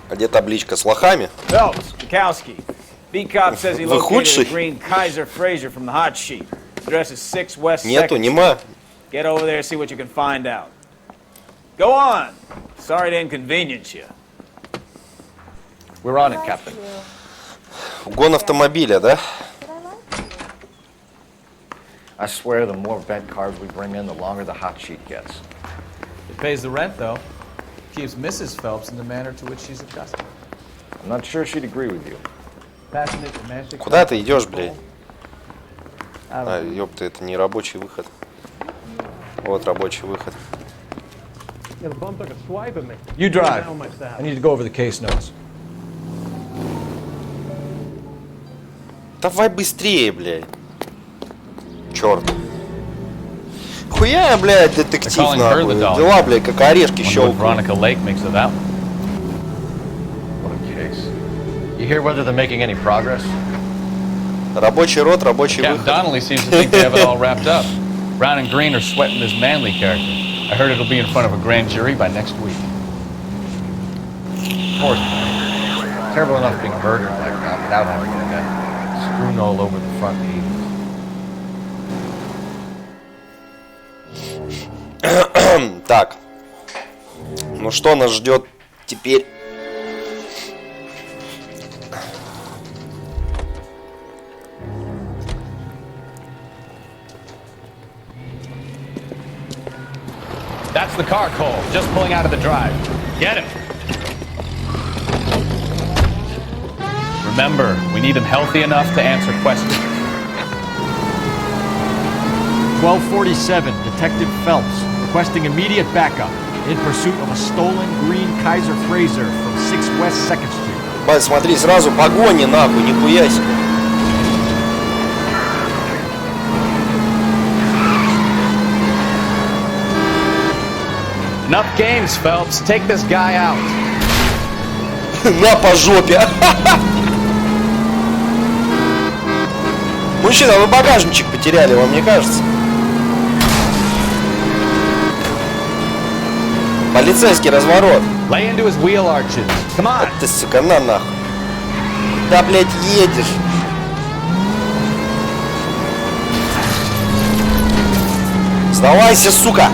А где табличка с лохами? Phelps, Bukowski. B-Cop says he Вы located a худший? green Kaiser Fraser from the hot sheet. Address is 6 West Нету, 2nd. нема. Get over there and see what you can find out. Go on. Sorry to inconvenience you. We're on it, Captain. Угон автомобиля, да? I swear the more vent cars we bring in, the longer the hot sheet gets. It pays the rent, though. Keeps Mrs. Phelps in the manner to which she's accustomed. I'm not sure she'd agree with you. Куда ты идешь, блядь? А, ёпта, это не рабочий выход. Вот рабочий выход. You drive. I need to go over the case notes. Давай быстрее, блядь. Черт. Хуя, блядь, детектив, нахуй. Дела, блядь, как орешки щелкают. Veronica Lake makes of that. What a case. You hear whether they're making any progress? Рабочий рот, рабочий Captain выход. Donnelly seems to think they have it all wrapped up. Brown and Green are sweating this Manley character. I heard it'll be in front of a grand jury by next week. Of course. Terrible enough being murdered like that without having to get strewn all over the front page. Так. Ну что нас ждет теперь? That's the car, Cole. Just pulling out of the drive. Get him. Remember, we need him healthy enough to answer questions. 1247, Detective Phelps, requesting immediate backup in pursuit of a stolen green Kaiser Fraser from 6 West 2nd Street. Бать, смотри, сразу погони, нахуй, нихуя себе. Enough games, Phelps. Take this guy out. На по жопе. Мужчина, вы багажничек потеряли, вам не кажется? Полицейский разворот. Lay into his wheel arches. Come on. Ты, сука, на нахуй. Да, блядь, едешь. Сдавайся, сука.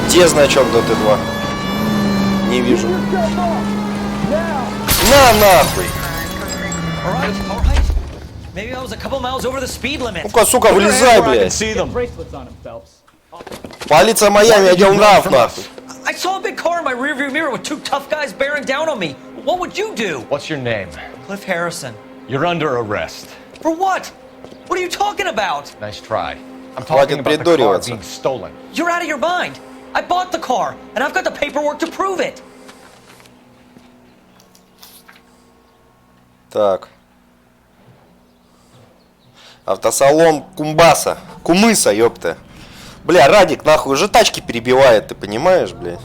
Где значок ДТ-2? Не вижу. На нахуй! Maybe I was a couple miles over the speed limit. Ну-ка, сука, вылезай, блядь. Полиция Майами, отдел нрав, нахуй. I saw a big car in my rearview mirror with 2 tough guys bearing down on me. What would you do? What's your name? Cliff Harrison. You're under arrest. For what? What are you talking about? Nice try. I'm Хватит talking about the car придуриваться. being stolen. You're out of your mind. I bought the car, and I've got the paperwork to prove it. Так. Автосалон Кумбаса. Кумыса, ёпта. Бля, Радик, нахуй, уже тачки перебивает, ты понимаешь, блядь?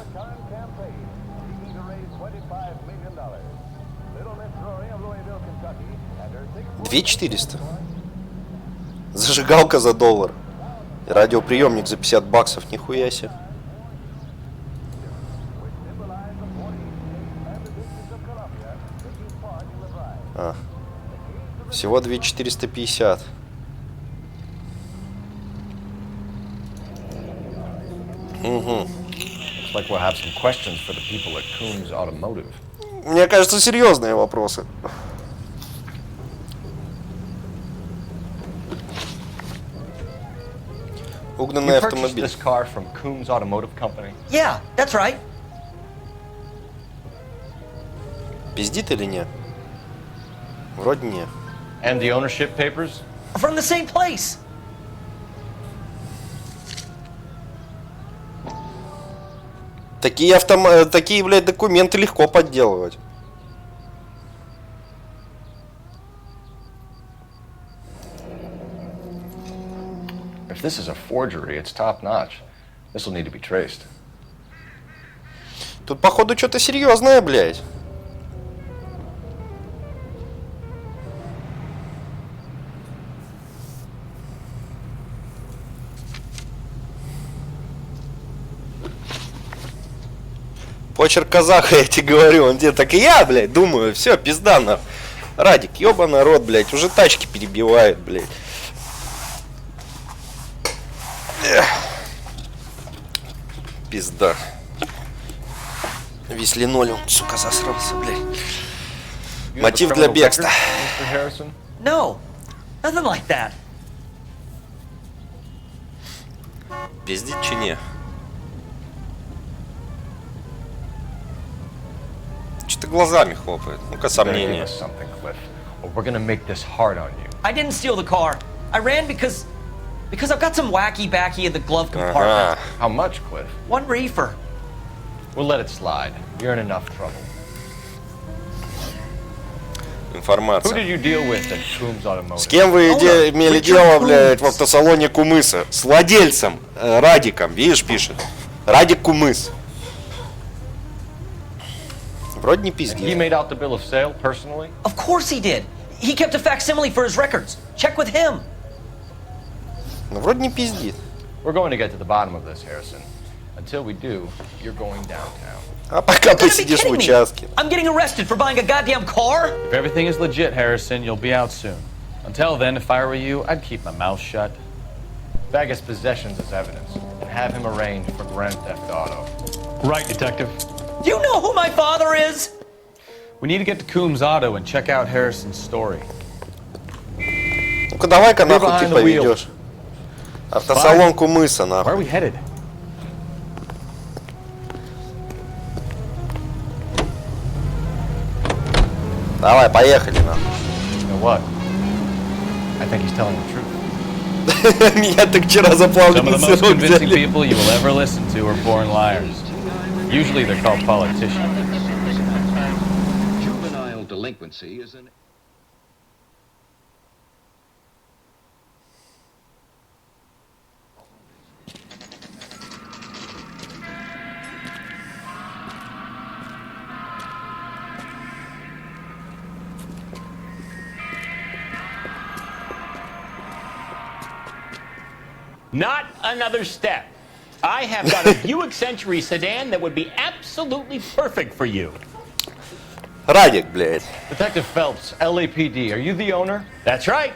$2400. Зажигалка за $1. И радиоприемник за $50, нихуя себе. А. Всего 2450. Угу. Like we'll have some questions for the people at Coombs Automotive. Мне кажется, серьезные вопросы. Угнанный автомобиль. This car from Coombs Automotive Company? Yeah, that's right. Пиздит или нет? Вроде нет. And the ownership papers? From the same place. Такие, блядь, документы легко подделывать. If this is a forgery, it's top-notch. This will need to be traced. Тут, походу, что-то серьезное, блядь. Почерк казаха, я тебе говорю, он где так и я, блядь, думаю, все, пизда на. Радик, ёба народ, блядь, уже тачки перебивают, блядь. Эх. Пизда. Весь линолеум, сука, засрался, блядь. Мотив для бегства. No, nothing like that. Пиздит чи не? Что-то глазами хлопает. Ну-ка, сомнения. I didn't steal the car. I ran because I've got some wacky backy in the glove compartment. How much, Cliff? One reefer. We'll let it slide. You're in enough trouble. Информация. Who did you deal with at Coombs Automotive? С кем вы имели дело, блядь, в автосалоне Кумыса? С владельцем, Радиком, видишь, пишет. Радик Кумыс. Вроде не пиздит. He made out the bill of sale personally? Of course he did. He kept a facsimile for his records. Check with him. Ну, вроде не пиздит. We're going to get to the bottom of this, Harrison. Until we do, you're going downtown. А пока посидишь в участке. I'm getting arrested for buying a goddamn car? If everything is legit, Harrison, you'll be out soon. Until then, if I were you, I'd keep my mouth shut. Bag his possessions as evidence and have him arraigned for grand theft auto. Right, detective. You know who my father is? We need to get to Coombs Auto and check out Harrison's story. Ну-ка, давай-ка нахуй ты поведешь. Автосалон Кумыса, нахуй. Where are we headed? Давай, поехали, нахуй. You know what? I think he's telling the truth. Меня так вчера заплавленный Some of the most сырок convincing взяли. people you will ever listen to are born liars. Usually they're called politicians. Juvenile delinquency is an... Not another step. I have got a Buick Century sedan that would be absolutely perfect for you. Радик, блядь. Detective Phelps, LAPD, are you the owner? That's right.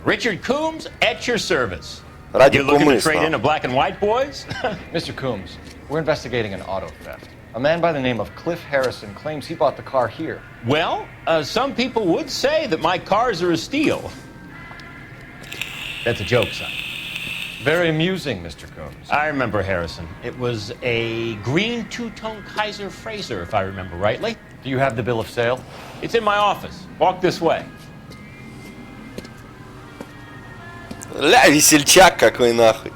Richard Coombs at your service. Радик You looking to Кумыс, trade in a нахуй. black and white, boys? Mr. Coombs, we're investigating an auto theft. A man by the name of Cliff Harrison claims he bought the car here. Well, some people would say that my cars are a steal. That's a joke, son. Very amusing, Mr. Coombs. I remember Harrison. It was a green two-tone Kaiser Frazer, if I remember rightly. Do you have the bill of sale? It's in my office. Walk this way. Ля, весельчак какой, нахуй.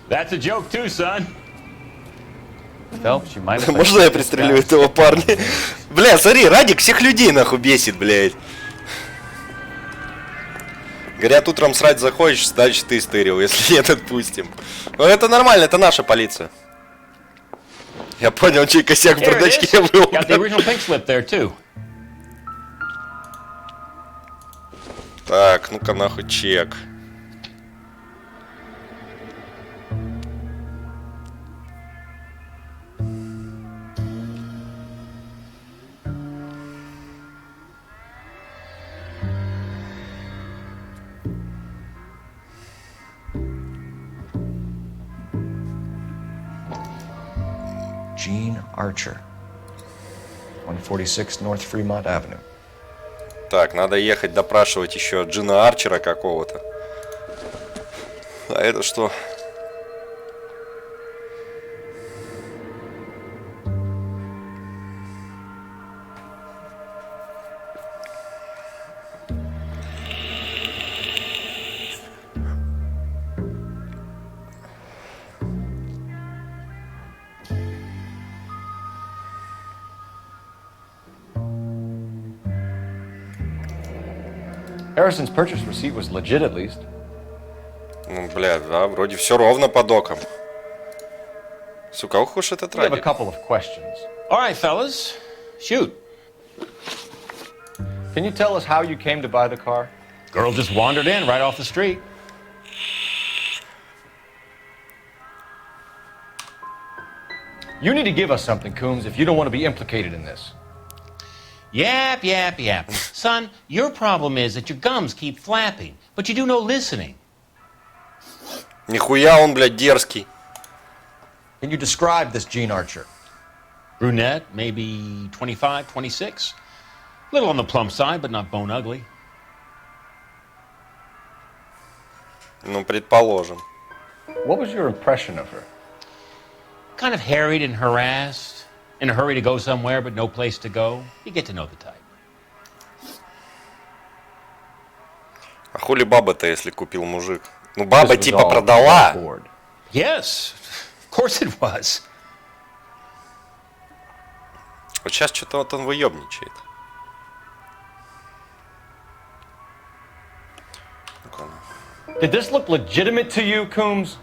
That's a joke too, son. Phelps, you might have... Можно я пристрелю этого парня? Бля, смотри, Радик всех людей, нахуй, бесит, блядь. Говорят, утром срать захочешь, дальше ты стырил, если нет, отпустим. Но это нормально, это наша полиция. Я понял, чей косяк в бардачке был. Got the original pink slip there too. Так, ну-ка нахуй чек. Gene Archer, 146 North Fremont Avenue. Так, надо ехать допрашивать еще Джина Арчера какого-то. А это что? Harrison's purchase receipt was legit at least. Ну, бля, да, вроде все ровно по докам. Сука, ох уж этот We have a радик. couple of questions. All right, fellas, shoot. Can you tell us how you came to buy the car? Girl just wandered in right off the street. You need to give us something, Coombs, if you don't want to be implicated in this. Yap, yap, yap. Son, your problem is that your gums keep flapping, but you do no listening. Нихуя он, блядь, дерзкий. Can you describe this Gene Archer? Brunette, maybe 25, 26. A little on the plump side, but not bone ugly. Ну, предположим. What was your impression of her? Kind of harried and harassed. In a hurry to go somewhere, but no place to go. You get to know the type. А хули баба-то, если купил мужик? Ну, баба типа продала. Yes, of course it was. Вот сейчас что-то вот он выебничает. Did this look legitimate to you, Coombs?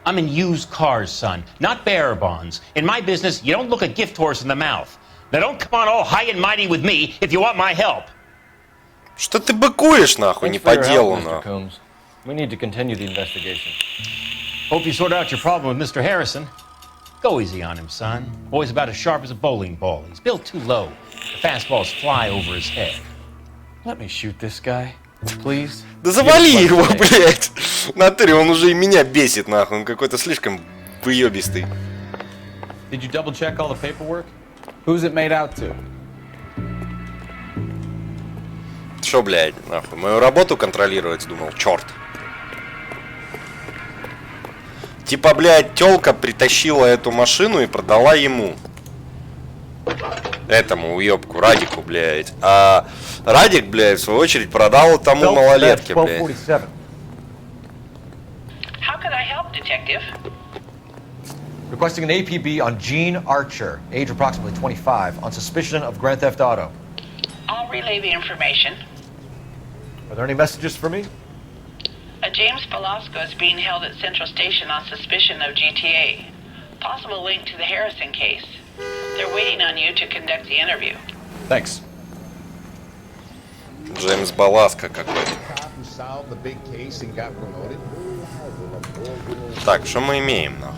I'm in used cars, son, not bearer bonds. In my business, you don't look a gift horse in the mouth. Now don't come on all high and mighty with me if you want my help. Что ты быкуешь, нахуй, не по делу, Mr. нахуй. Coombs. We need to continue the investigation. Hope you sort out your problem with Mr. Harrison. Go easy on him, son. Boy's about as sharp as a bowling ball. He's built too low. The fastballs fly over his head. Let me shoot this guy, please. Да завали его, блядь! В натуре он уже и меня бесит, нахуй. Он какой-то слишком выебистый. Did you double check all the paperwork? Who's it made out to? Шо, блядь, нахуй, мою работу контролировать, думал, черт. Типа, блядь, тёлка притащила эту машину и продала ему. Этому уёбку, Радику, блядь. А Радик, блядь, в свою очередь продал тому малолетке, блядь. How could I help, Detective? Requesting an APB on Gene Archer, age approximately 25, on suspicion of grand theft auto. I'll relay the information. Are there any messages for me? A James Velasco is being held at Central Station on suspicion of GTA. Possible link to the Harrison case. They're waiting on you to conduct the interview. Thanks. Джеймс Баласко какой-то. Так, что мы имеем, нахуй?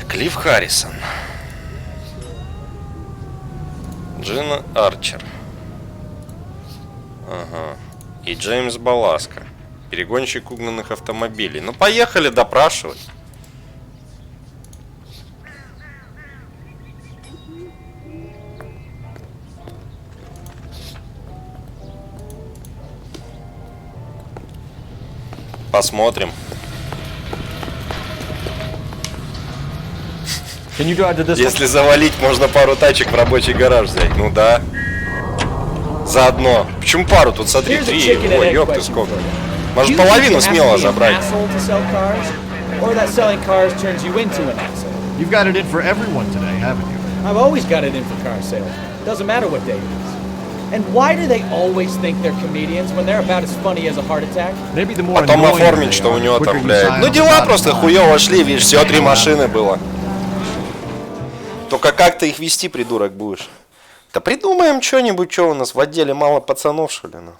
Клифф Харрисон. Джина Арчер. Ага. И Джеймс Баласко. Перегонщик угнанных автомобилей. Ну, поехали допрашивать. Посмотрим. Если завалить, можно пару тачек в рабочий гараж взять. Ну да. Заодно. Почему пару? Тут смотри, 3. Ой, ёпта, сколько. Может, половину смело забрать. Or that selling cars turns you into an asshole. You've got it in for everyone today, haven't you? I've always got it in for car sales. Doesn't matter what day it is. And why do they always think they're comedians when they're about as funny as a heart attack? Maybe the more Потом оформить, что у него там, блядь. Ну дела просто хуёво шли, видишь, всего 3 машины было. Только как ты их вести, придурок, будешь? Да придумаем что-нибудь, что у нас в отделе мало пацанов, что ли, нахуй.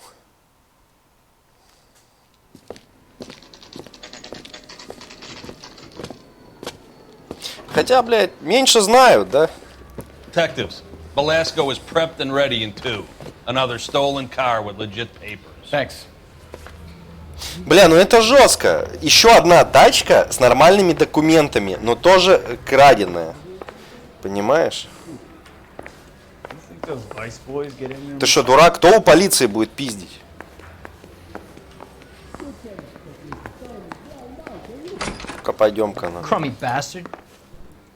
Хотя, блядь, меньше знают, да? Detectives, Belasco is prepped and ready in 2. Another stolen car with legit papers. Thanks. Бля, ну это жестко. Еще одна тачка с нормальными документами, но тоже краденая. Понимаешь? Ты что, дурак? Кто у полиции будет пиздить? Ну-ка, пойдем-ка на.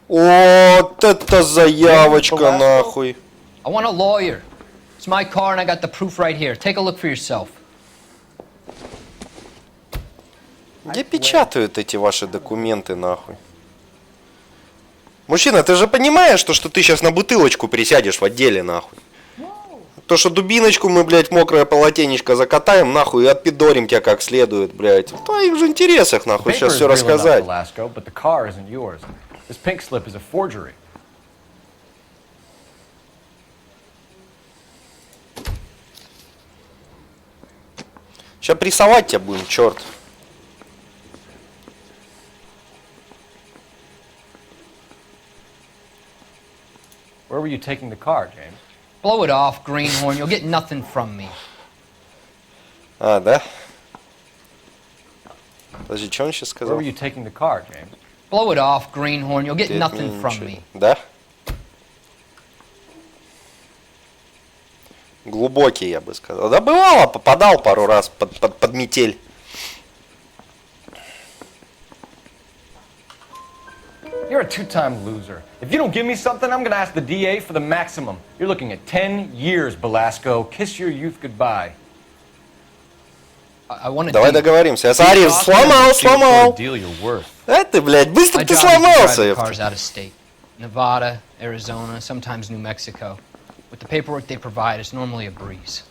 Вот это заявочка, нахуй. I want a lawyer. It's my car and I got the proof right here. Take a look for yourself. Где печатают эти ваши документы, нахуй? Мужчина, ты же понимаешь, что ты сейчас на бутылочку присядешь в отделе, нахуй? То, что дубиночку мы, блядь, в мокрое полотенечко закатаем, нахуй, и отпидорим тебя как следует, блядь. В твоих же интересах, нахуй, сейчас все рассказать. This pink slip is a forgery. Сейчас прессовать тебя будем, черт. Where were you taking the car, James? Blow it off, greenhorn. You'll get nothing from me. А, да? Подожди, что он сейчас сказал? Where were you taking the car, James? Blow it off, greenhorn. You'll get nothing from me. Да? Глубокий, я бы сказал. Да бывало, попадал пару раз под метель. You're a two-time loser. If you don't give me something, I'm gonna ask the DA for the maximum. You're looking at 10 years, Belasco. Kiss your youth goodbye. Давай договоримся. Смотри, сломал. Это, блядь, быстро ты сломался. Nevada, Arizona, sometimes New Mexico. With the paperwork they provide, it's normally a breeze.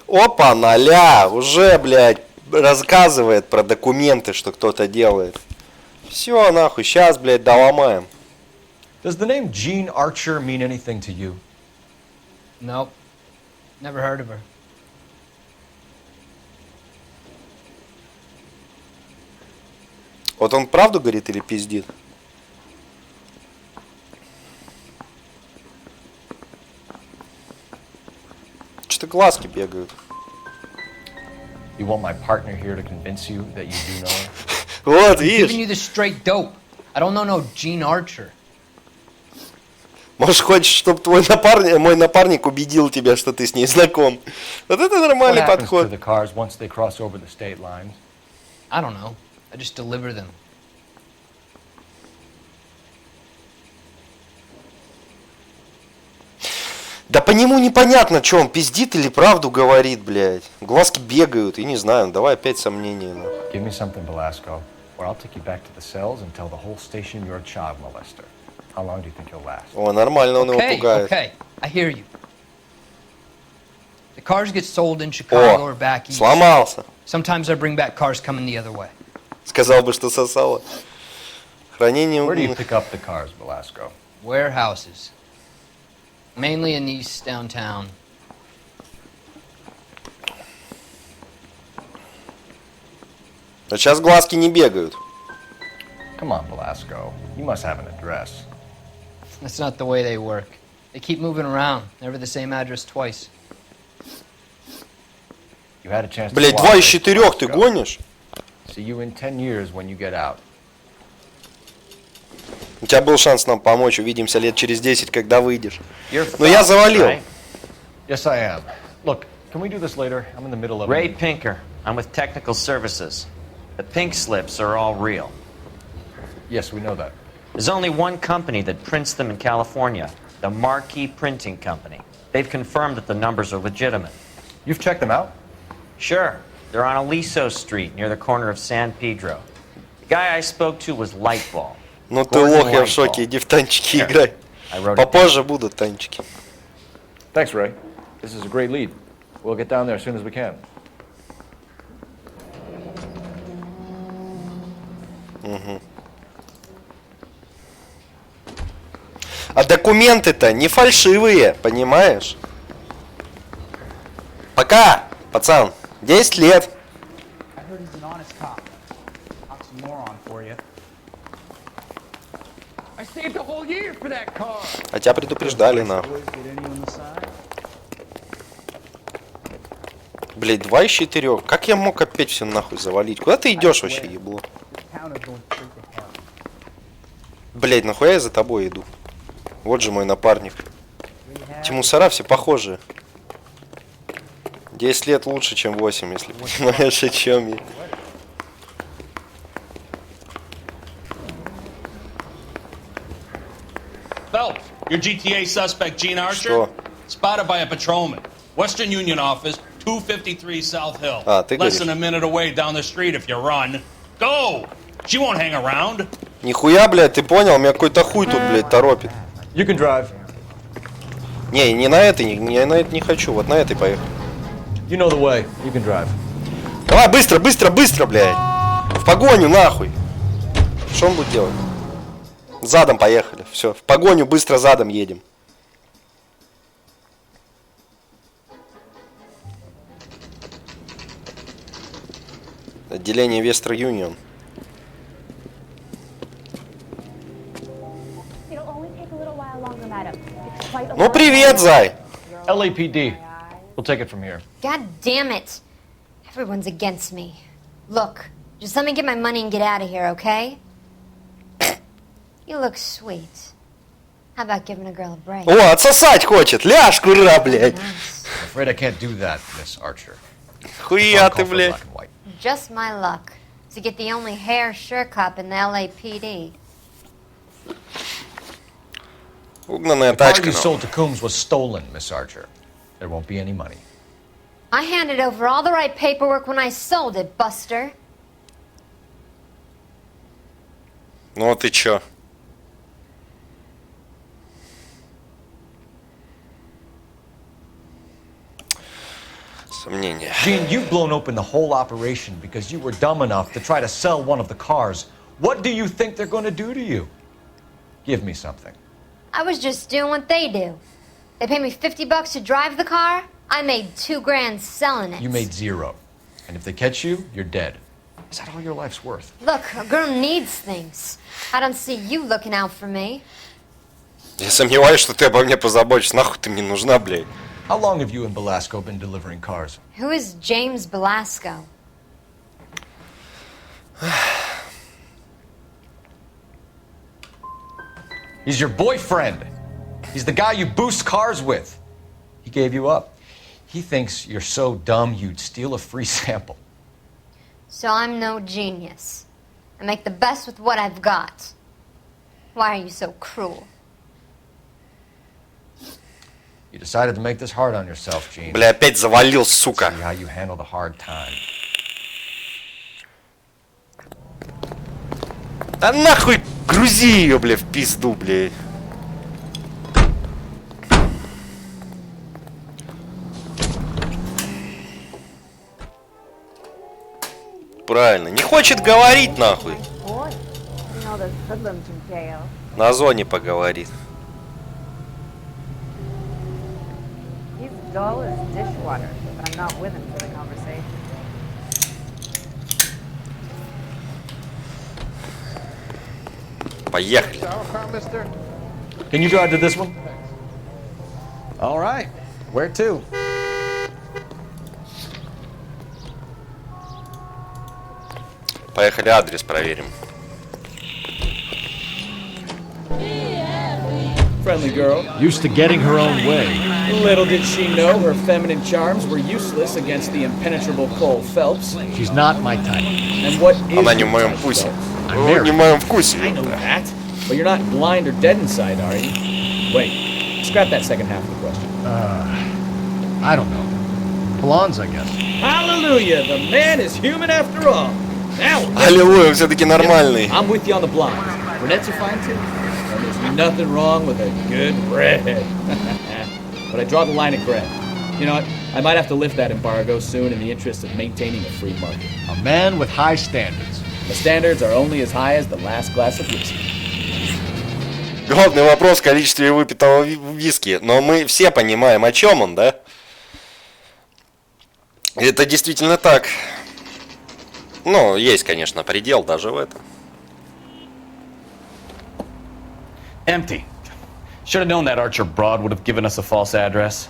Опа, наля, уже, блядь, рассказывает про документы, что кто-то делает. Все, нахуй, сейчас, блядь, доломаем. Does the name Jean Archer mean anything to you? Nope. Never heard of her. Вот он правду говорит или пиздит? Что-то глазки бегают. You want my partner here to convince you that you do know her? Вот, I'm видишь? giving you the straight dope. I don't know no Jean Archer. Может, хочешь, чтобы мой напарник убедил тебя, что ты с ней знаком? Вот это нормальный подход. What happens to the cars once they cross over the state lines? I don't know. I just deliver them. Да по нему непонятно, что он пиздит или правду говорит, блядь. Глазки бегают, и не знаю, давай опять сомнения. Give me something, Belasco, or I'll take you back to the cells and tell the whole station you're a child molester. How long do you think you'll last? О, нормально, он его пугает. Okay, I hear you. The cars get sold in Chicago or back east. Сломался. Sometimes I bring back cars coming the other way. Сказал бы, что сосало. Хранение... Where do you pick up the cars, Belasco? Warehouses. Mainly in East downtown. А сейчас глазки не бегают. Come on, Belasco. You must have an address. That's not the way they work. They keep moving around. Never the same address twice. You had a chance to Блять, 2 из 4 ты гонишь? See you in 10 years when you get out. У тебя был шанс нам помочь. Увидимся лет через 10, когда выйдешь. Но я завалил. Yes, I am. Look, can we do this later? I'm in the middle of... Ray Pinker. I'm with Technical Services. The pink slips are all real. Yes, we know that. There's only one company that prints them in California, the Marquee Printing Company. They've confirmed that the numbers are legitimate. You've checked them out? Sure. They're on Aliso Street, near the corner of San Pedro. The guy I spoke to was Lightball. Ну ты лох, я в шоке, иди в танчики играй. I wrote it Попозже будут танчики. Thanks, Ray. This is a great lead. We'll get down there as soon as we can. Угу. А документы-то не фальшивые, понимаешь? Пока, пацан. 10 лет. А тебя предупреждали, нахуй. Блять, 2 из 4. Как я мог опять все нахуй завалить? Куда ты идешь вообще, ебло? Блять, нахуя я за тобой иду? Вот же мой напарник. Эти мусора все похожие. 10 лет лучше, чем 8, если понимаешь, о чем я. Phelps, your GTA suspect, Gene Archer, Что? spotted by a patrolman. Western Union office, 253 South Hill. А, ты Less говоришь. than a minute away down the street if you run. Go! She won't hang around. Нихуя, блядь, ты понял? Меня какой-то хуй тут, блядь, торопит. You can drive. Не на этой, я на это не хочу. Вот на этой поехали. You know the way. You can drive. Давай, быстро, быстро, быстро, блядь. В погоню, нахуй. Что он будет делать? Задом поехали. Все, в погоню быстро задом едем. Отделение Вестер Юнион. Ну привет, зай. LAPD. We'll take it from here. God damn it. Everyone's against me. Look, just let me get my money and get out of here, okay? You look sweet. How about giving a girl a break? О, отсосать хочет. Ляж, кура, блядь. I'm afraid I can't do that, Miss Archer. Хуя ты, блядь. Just my luck to get the only hair sure cop in the LAPD. Угнанная The car тачка. you sold to Coombs was stolen, Miss Archer. There won't be any money. I handed over all the right paperwork when I sold it, Buster. Ну ты чё? Сомнения. Gene, you've blown open the whole operation because you were dumb enough to try to sell one of the cars. What do you think they're going to do to you? Give me something. I was just doing what they do. They paid me $50 to drive the car. I made $2 grand selling it. You made 0. And if they catch you, you're dead. Is that all your life's worth? Look, a girl needs things. I don't see you looking out for me. Я сомневаюсь, что ты обо мне позаботишься. Нахуй ты мне нужна, блядь. How long have you and Belasco been delivering cars? Who is James Belasco? He's your boyfriend. He's the guy you boost cars with. He gave you up. He thinks you're so dumb you'd steal a free sample. So I'm no genius. I make the best with what I've got. Why are you so cruel? You decided to make this hard on yourself, Gene. Бля, опять завалил, сука. See how you handle the hard time. Да нахуй грузи ее, бля, в пизду, бля. Правильно. Не хочет говорить, нахуй. На зоне поговорит. He's dull as dishwater, but I'm not with him for the conversation. Поехали. Can you drive to this one? All right. Where to? Поехали, адрес проверим. Friendly girl. Used to getting her own way. Little did she know her feminine charms were useless against the impenetrable Cole Phelps. She's not my type. And what is Она не в your моем type, вкусе. Phelps? Не в моем вкусе. I know that. But you're not blind or dead inside, are you? Wait, scrap that second half of the question. I don't know. Blondes, I guess. Hallelujah! The man is human after all. Now, Аллилуйя, он все-таки нормальный. I'm with you on the blondes. Brunettes are fine too. And there's Must be nothing wrong with a good red. But I draw the line at Greg. You know what? I might have to lift that embargo soon in the interest of maintaining a free market. A man with high standards. The standards are only as high as the last glass of whiskey. Главный вопрос — количество выпитого виски. Но мы все понимаем, о чем он, да? Это действительно так. Ну, есть, конечно, предел даже в этом. Empty. Should have known that Archer broad would have given us a false address.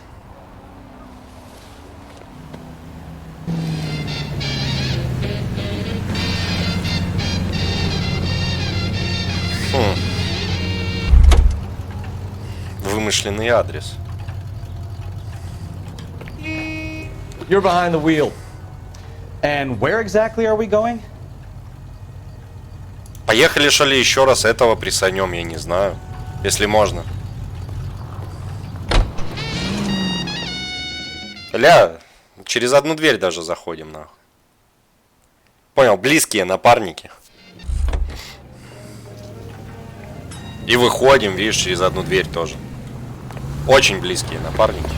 Вымышленный адрес. You're behind the wheel. And where exactly are we going? Поехали, что ли, еще раз этого присанем, я не знаю. Если можно. Ля, через одну дверь даже заходим, нахуй. Понял, близкие напарники. И выходим, видишь, через одну дверь тоже. Очень близкие напарники.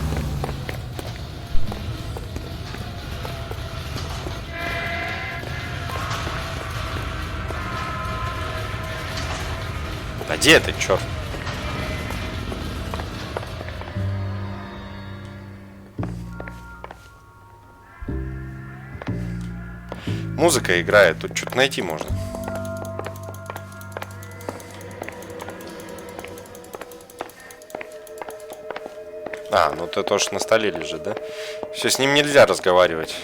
А где ты, черт? Музыка играет, тут что-то найти можно. А, ну это тоже на столе лежит, да? Все, с ним нельзя разговаривать.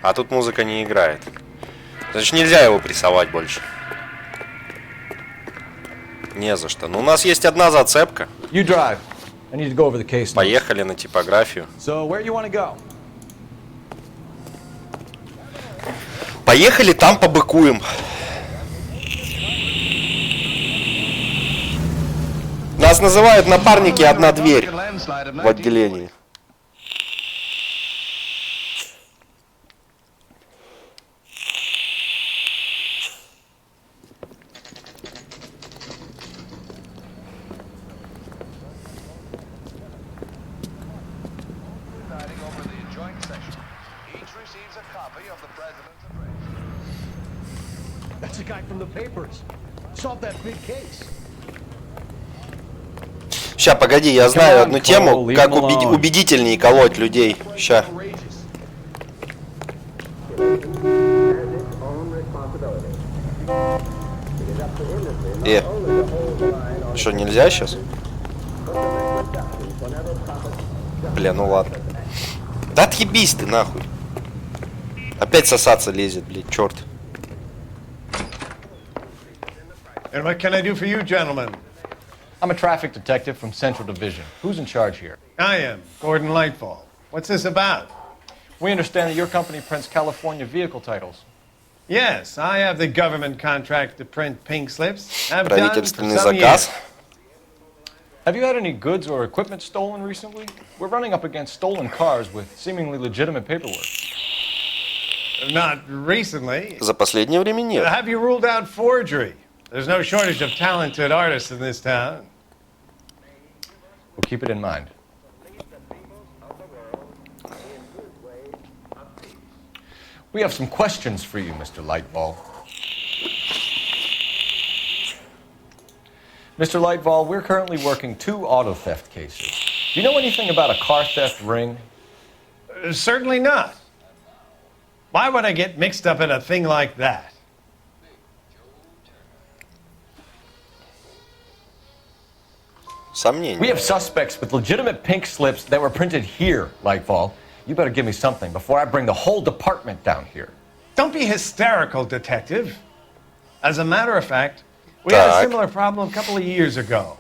А тут музыка не играет. Значит, нельзя его прессовать больше. Не за что. Но у нас есть одна зацепка. You drive. I need to go over the case. Поехали на типографию. So where you want to go? Поехали, там побыкуем. Нас называют напарники «одна дверь» в отделении. That's the guy from the papers. Solved that big case. Ща, погоди, я знаю одну тему, как убедительнее колоть людей. Ща. Что, нельзя сейчас? Бля, ну ладно. Да отъебись ты нахуй. Опять сосаться лезет, блядь, черт. And what can I do for you, gentlemen? I'm a traffic detective from Central Division. Who's in charge here? I am, Gordon Lightfall. What's this about? We understand that your company prints California vehicle titles. Yes, I have the government contract to print pink slips. I've done for Правительственный some заказ. years. Have you had any goods or equipment stolen recently? We're running up against stolen cars with seemingly legitimate paperwork. Not recently. За последнее время нет. Have you ruled out forgery? There's no shortage of talented artists in this town. We'll keep it in mind. We have some questions for you, Mr. Lightball. Mr. Lightball, we're currently working 2 auto theft cases. Do you know anything about a car theft ring? Certainly not. Why would I get mixed up in a thing like that? Сомнения. We have suspects with legitimate pink slips that were printed here, Lightfall. You better give me something before I bring the whole department down here. Don't be hysterical, detective. As a matter of fact, we had a similar problem a couple of years ago.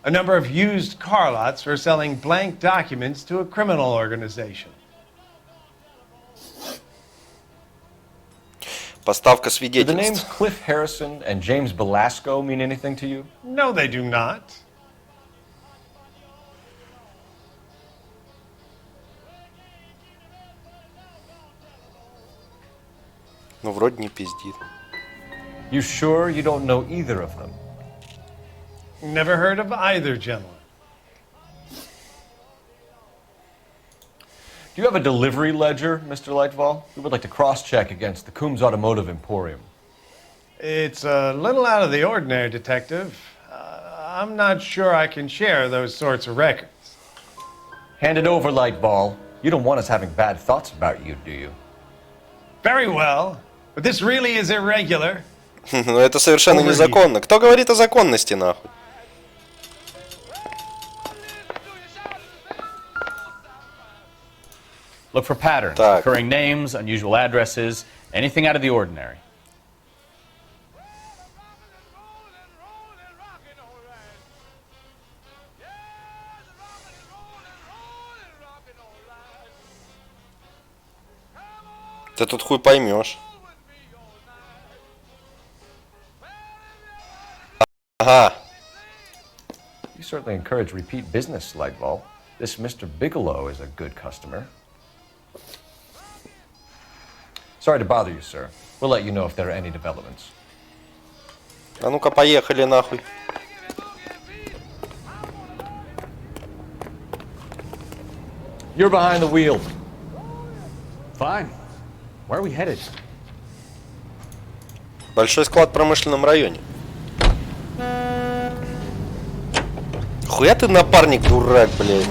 A number of used car lots were selling blank documents to a criminal organization. Поставка Do the свидетельств. names Cliff Harrison and James Belasco mean anything to you? No, they do not. Ну, вроде не пиздит. You sure you don't know either of them? Never heard of either gentleman. Do you have a delivery ledger, Mr. Lightval? We would like to cross-check against the Coombs Automotive Emporium. It's a little out of the ordinary, Detective. I'm not sure I can share those sorts of records. Hand it over, Lightball. You don't want us having bad thoughts about you, do you? Very well, but this really is irregular. Ну это совершенно незаконно. Кто говорит о законности, нахуй? Look for patterns, recurring names, unusual addresses, anything out of the ordinary. Ты тут хуй поймешь. Ага. You certainly encourage repeat business, Lightball. This Mr. Bigelow is a good customer. Sorry to bother you, sir. We'll let you know if there are any developments. А ну-ка, поехали нахуй. You're behind the wheel. Fine. Where are we headed? Большой склад в промышленном районе. Хуя ты напарник, дурак, блядь.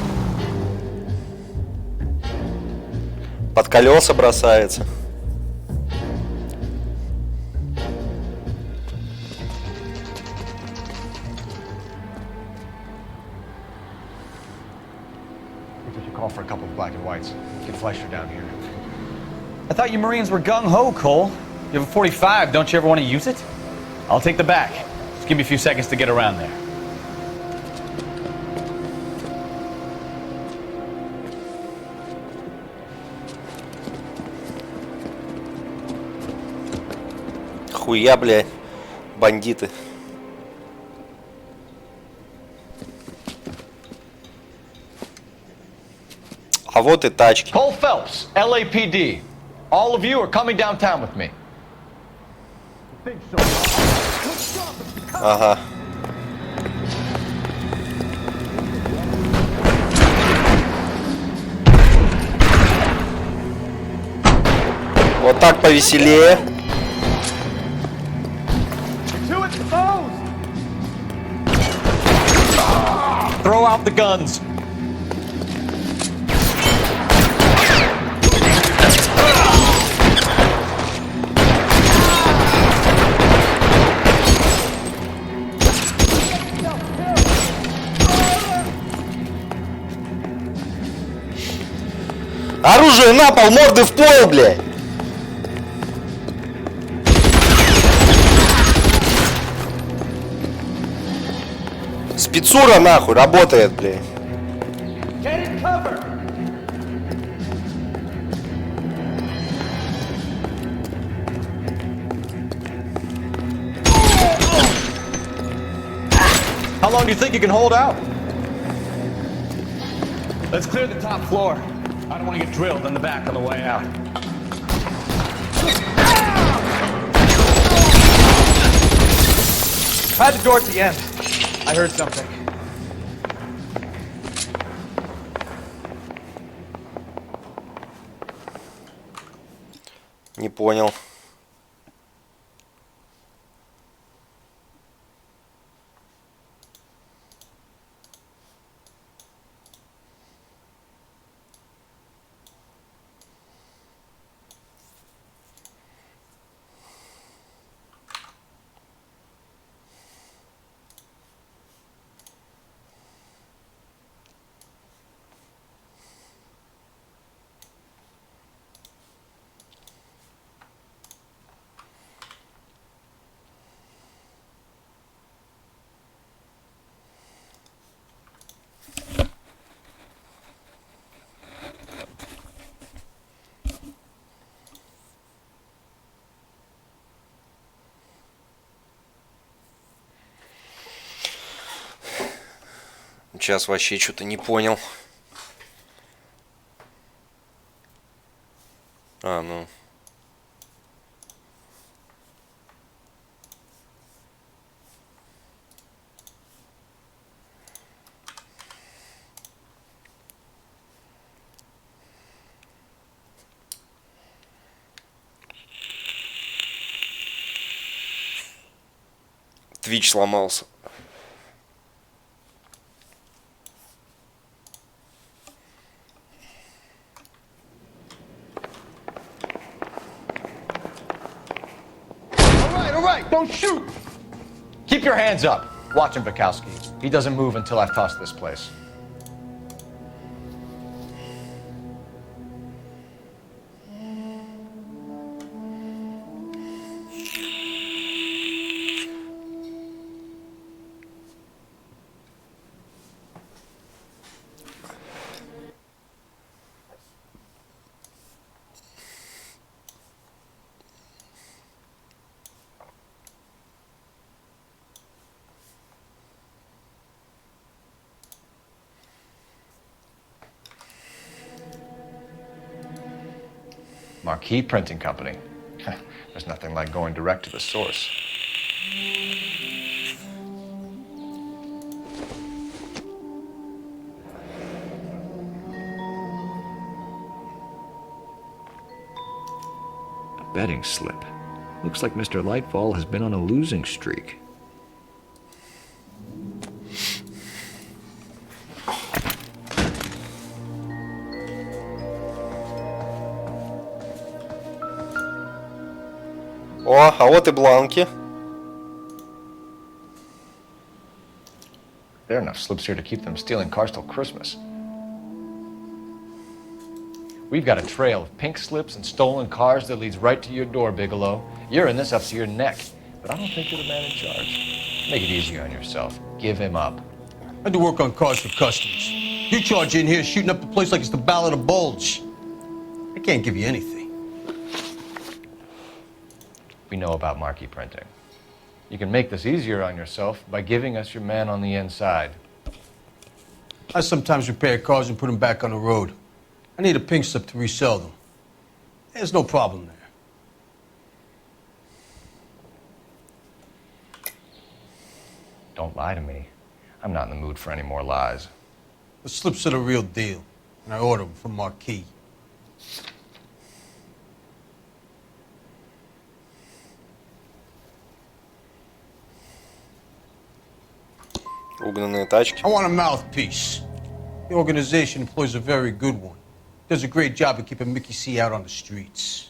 Под колеса бросается. Call for a couple of black and whites. Get Fleischer down here. I thought you Marines were gung-ho, Cole. You have a 45, don't you ever want to use it? I'll take the back. Just give me a few seconds to get around there. Хуя, блядь, бандиты. А вот и тачки. Cole Phelps, LAPD. All of you are coming downtown with me. Ага. Вот так повеселее. Throw out the guns. Оружие на пол, морды в пол, блядь. Спецура нахуй работает, блядь. How long do you think you can hold out? Let's clear the top floor. I don't want to get drilled in the back on the way out. I had the door at the end. I heard something. Не понял. Сейчас вообще что-то не понял. А, ну. Твич сломался. All right, don't shoot! Keep your hands up. Watch him, Bukowski. He doesn't move until I've tossed this place. Marquee Printing Company. There's nothing like going direct to the source. A betting slip. Looks like Mr. Lightfall has been on a losing streak. О, а вот и бланки. There are enough slips here to keep them stealing cars till Christmas. We've got a trail of pink slips and stolen cars that leads right to your door, Bigelow. You're in this up to your neck, but I don't think you're the man in charge. Make it easier on yourself. Give him up. I do work on cars for customers. You charge in here shooting up the place like it's the Ballad of Bulge. I can't give you anything. We know about Marquee Printing. You can make this easier on yourself by giving us your man on the inside. I sometimes repair cars and put them back on the road. I need a pink slip to resell them. There's no problem there. Don't lie to me. I'm not in the mood for any more lies. The slips are the real deal, and I order them from Marquee. Угнанные тачки. I want a mouthpiece. The organization employs a very good one. Does a great job of keeping Mickey C out on the streets.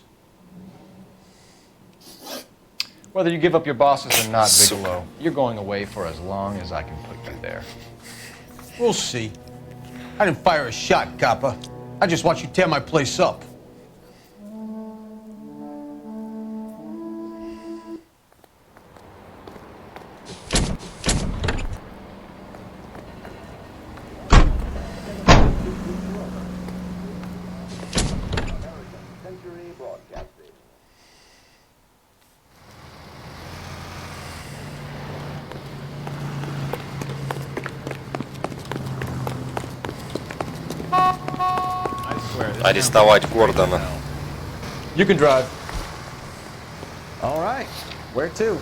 Whether you give up your bosses or not, Bigelow, you're going away for as long as I can put you there. We'll see. I didn't fire a shot, copper. I just want you to tear my place up. Арестовать Гордона. You can drive. All right. Where to?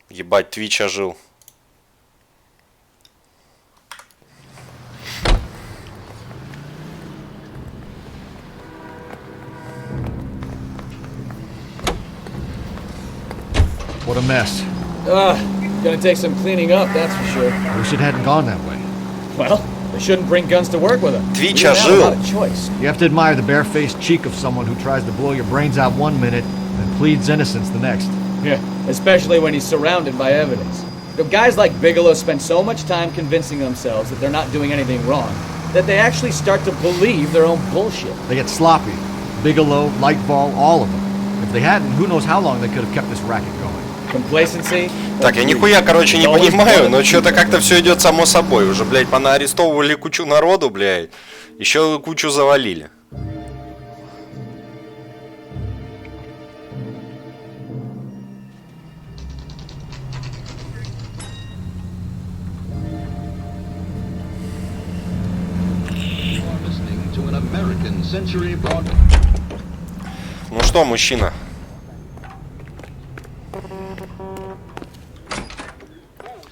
Ебать, Твич ожил. What a mess. Gonna take some cleaning up, that's for sure. I wish it hadn't gone that way. Well, they shouldn't bring guns to work with them. Twitch We don't have a ожил. lot of choice. You have to admire the barefaced cheek of someone who tries to blow your brains out one minute and pleads innocence the next. Yeah, especially when he's surrounded by evidence. You know, guys like Bigelow spend so much time convincing themselves that they're not doing anything wrong that they actually start to believe their own bullshit. They get sloppy. Bigelow, Lightfall, all of them. If they hadn't, who knows how long they could have kept this racket going. Complacency. Так, я нихуя, короче, не понимаю, но что-то как-то все идет само собой. Уже, блядь, понаарестовывали кучу народу, блядь. Еще кучу завалили. Ну что, мужчина?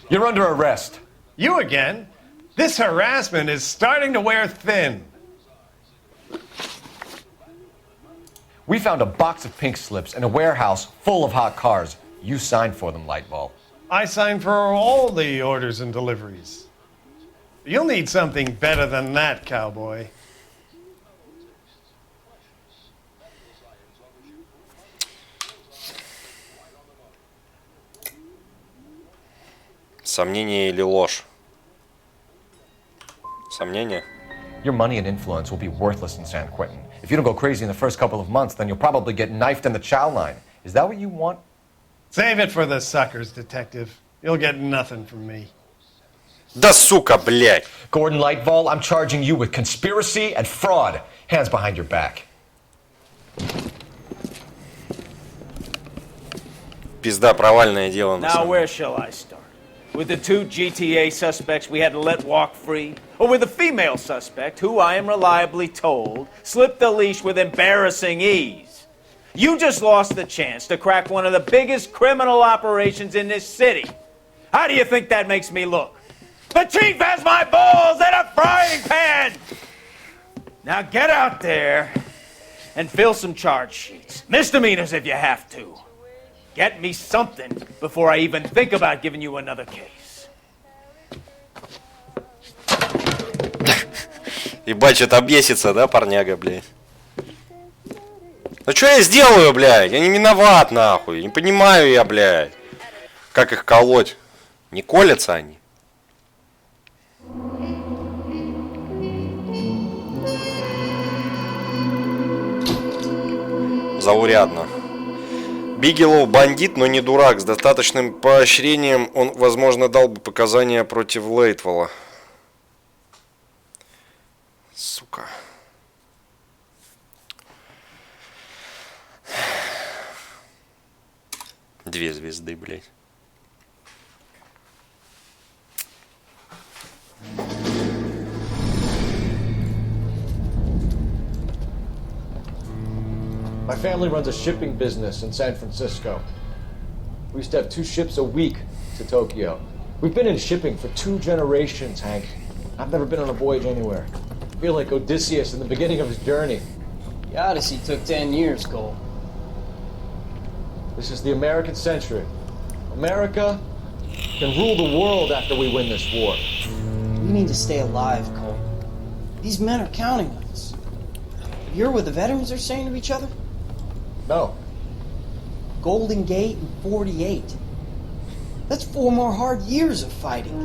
You're under arrest. You again? This harassment is starting to wear thin. We found a box of pink slips in a warehouse full of hot cars. You signed for them, Lightball. I signed for all the orders and deliveries. You'll need something better than that, cowboy. Сомнение или ложь? Сомнение? Your money and influence will be worthless in San Quentin. If you don't go crazy in the first couple of months, then you'll probably get knifed in the chow line. Is that what you want? Save it for the suckers, detective. You'll get nothing from me. Да сука, блядь! Gordon Lightball, I'm charging you with conspiracy and fraud. Hands behind your back. Пизда, провальное дело. Now where shall I start? With the 2 GTA suspects we had to let walk free? Or with the female suspect, who I am reliably told, slipped the leash with embarrassing ease? You just lost the chance to crack one of the biggest criminal operations in this city. How do you think that makes me look? The chief has my balls in a frying pan! Now get out there and fill some charge sheets. Misdemeanors if you have to. Get me something before I even think about giving you another case. Ебать, что-то бесится, да, парняга, блядь? Ну что я сделаю, блядь? Я не виноват, нахуй. Не понимаю я, блядь. Как их колоть? Не колятся они? Заурядно. Бигелоу бандит, но не дурак. С достаточным поощрением он, возможно, дал бы показания против Лейтвелла. Сука. Две звезды, блядь. My family runs a shipping business in San Francisco. We used to have 2 ships a week to Tokyo. We've been in shipping for 2 generations, Hank. I've never been on a voyage anywhere. I feel like Odysseus in the beginning of his journey. The Odyssey took 10 years, Cole. This is the American century. America can rule the world after we win this war. We need to stay alive, Cole. These men are counting on us. You hear what the veterans are saying to each other? No. Golden Gate and 48. That's 4 more hard years of fighting.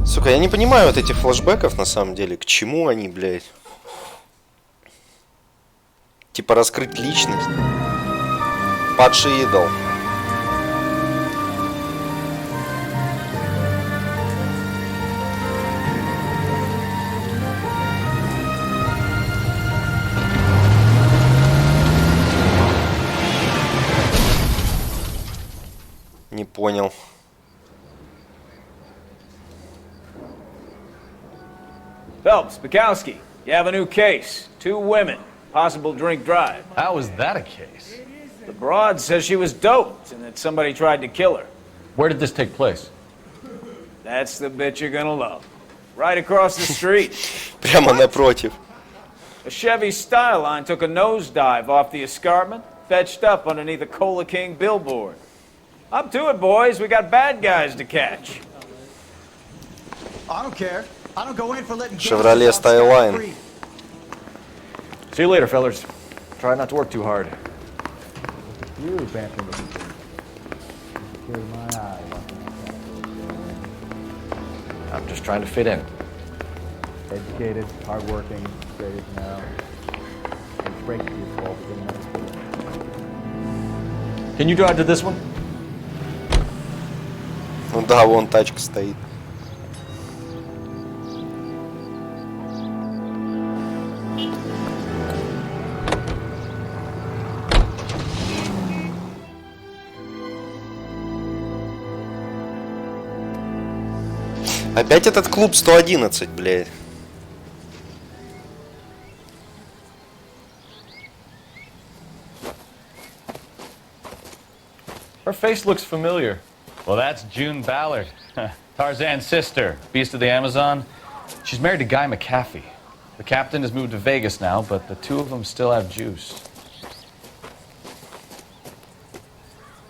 Сука, я не понимаю вот этих флешбеков на самом деле. К чему они, блядь? Типа раскрыть личность. Падший идол. Не понял. Phelps, Bukowski, you have a new case. 2 women, possible drink drive. How is that a case? The broad says she was doped and that somebody tried to kill her. Where did this take place? That's the bit you're gonna love. Right across the street. Прямо напротив. A Chevy Styline took a nosedive off the escarpment, fetched up underneath a Cola King billboard. Up to it, boys. We got bad guys to catch. I don't care. I don't go in for letting Chevrolet Styline. See you later, fellas. Try not to work too hard. You vamping with my eye. I'm just trying to fit in. Educated, hardworking, straight as now. It's break to your fault, but then Can you drive to this one? Ну да, вон тачка стоит. Опять этот клуб 111, блядь. Her face looks familiar. Well, that's June Ballard, Tarzan's sister, beast of the Amazon. She's married to Guy McAfee. The captain has moved to Vegas now, but the two of them still have juice.